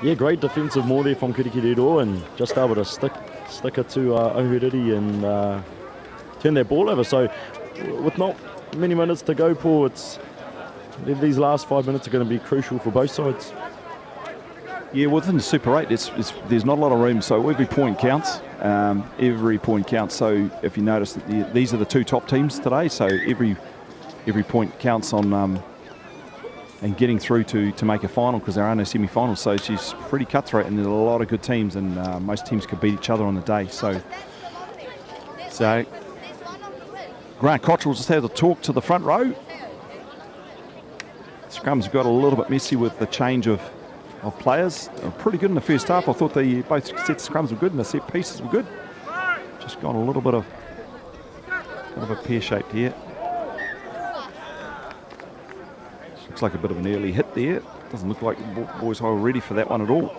Speaker 5: Yeah, great defensive more there from Kirikiriroa and just able to stick it to Ohuriri and turn that ball over. So with not many minutes to go, Paul, these last 5 minutes are going to be crucial for both sides.
Speaker 4: Yeah, within the Super 8, there's not a lot of room, so every point counts. Every point counts. So if you notice, that these are the two top teams today, so every point counts on and getting through to make a final, because there are no semi-finals. So she's pretty cutthroat, and there's a lot of good teams, and most teams could beat each other on the day. So Grant Cottrell just had to talk to the front row. Scrums got a little bit messy with the change of players. Pretty good in the first half. I thought both sets of scrums were good and the set pieces were good. Just got a little bit of a pear-shaped here. Looks like a bit of an early hit there. Doesn't look like the Boys High were ready for that one at all.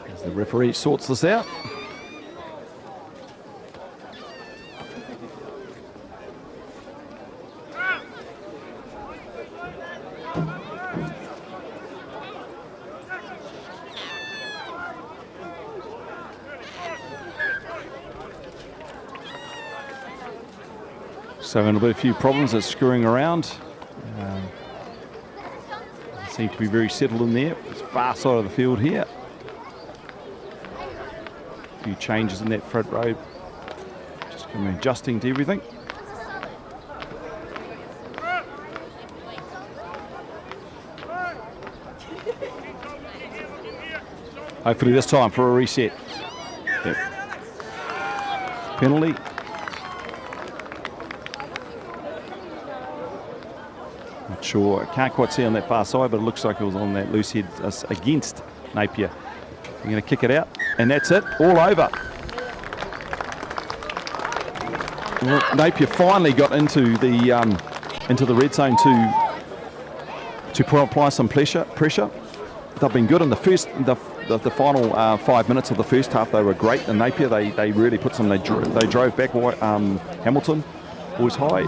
Speaker 4: As the referee sorts this out. So a bit a few problems at screwing around. Seem to be very settled in there. It's far side of the field here. A few changes in that front row. Just adjusting to everything. Hopefully this time for a reset. Yep. Penalty. Not sure, I can't quite see on that far side, but it looks like it was on that loose head against Napier. We're going to kick it out, and that's it, all over. Napier finally got into the red zone to apply some pressure. They've been good in the final 5 minutes of the first half. They were great in Napier. They really put some. They drove back Hamilton Boys High.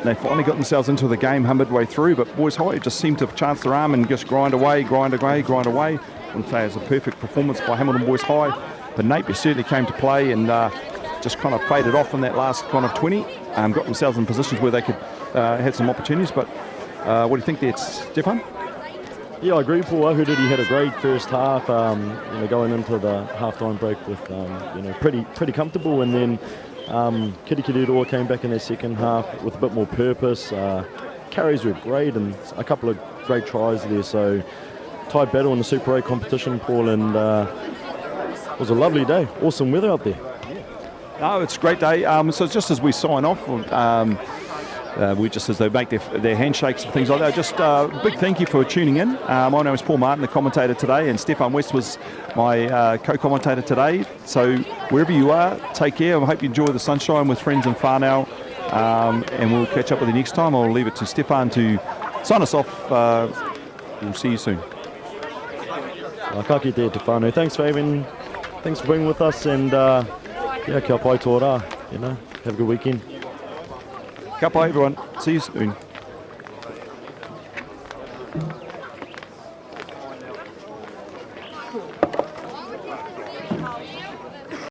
Speaker 4: They finally got themselves into the game midway through, but Boys High just seemed to have chanced their arm and just grind away. Wouldn't say it was a perfect performance by Hamilton Boys High, but Napier certainly came to play and just kind of faded off in that last kind of 20. Got themselves in positions where they could had some opportunities. But what do you think there, Stefan?
Speaker 5: Yeah, I agree, Paul. Ohuriri had a great first half. Going into the halftime break with pretty comfortable, and then Kirikiriroa came back in their second half with a bit more purpose. Carries were great and a couple of great tries there. So tight battle in the Super 8 competition, Paul, and it was a lovely day. Awesome weather out there.
Speaker 4: No, it's a great day. So just as we sign off, we just as they make their handshakes and things like that, just big thank you for tuning in. My name is Paul Martin, the commentator today, and Stefan West was my co-commentator today. So wherever you are, take care. I hope you enjoy the sunshine with friends and whānau, and we'll catch up with you next time. I'll leave it to Stefan to sign us off. We'll see you soon.
Speaker 5: Ka kite te whānau. Thanks for being with us, and kia pai tō rā, have a good weekend.
Speaker 4: Ka pai everyone. See you soon.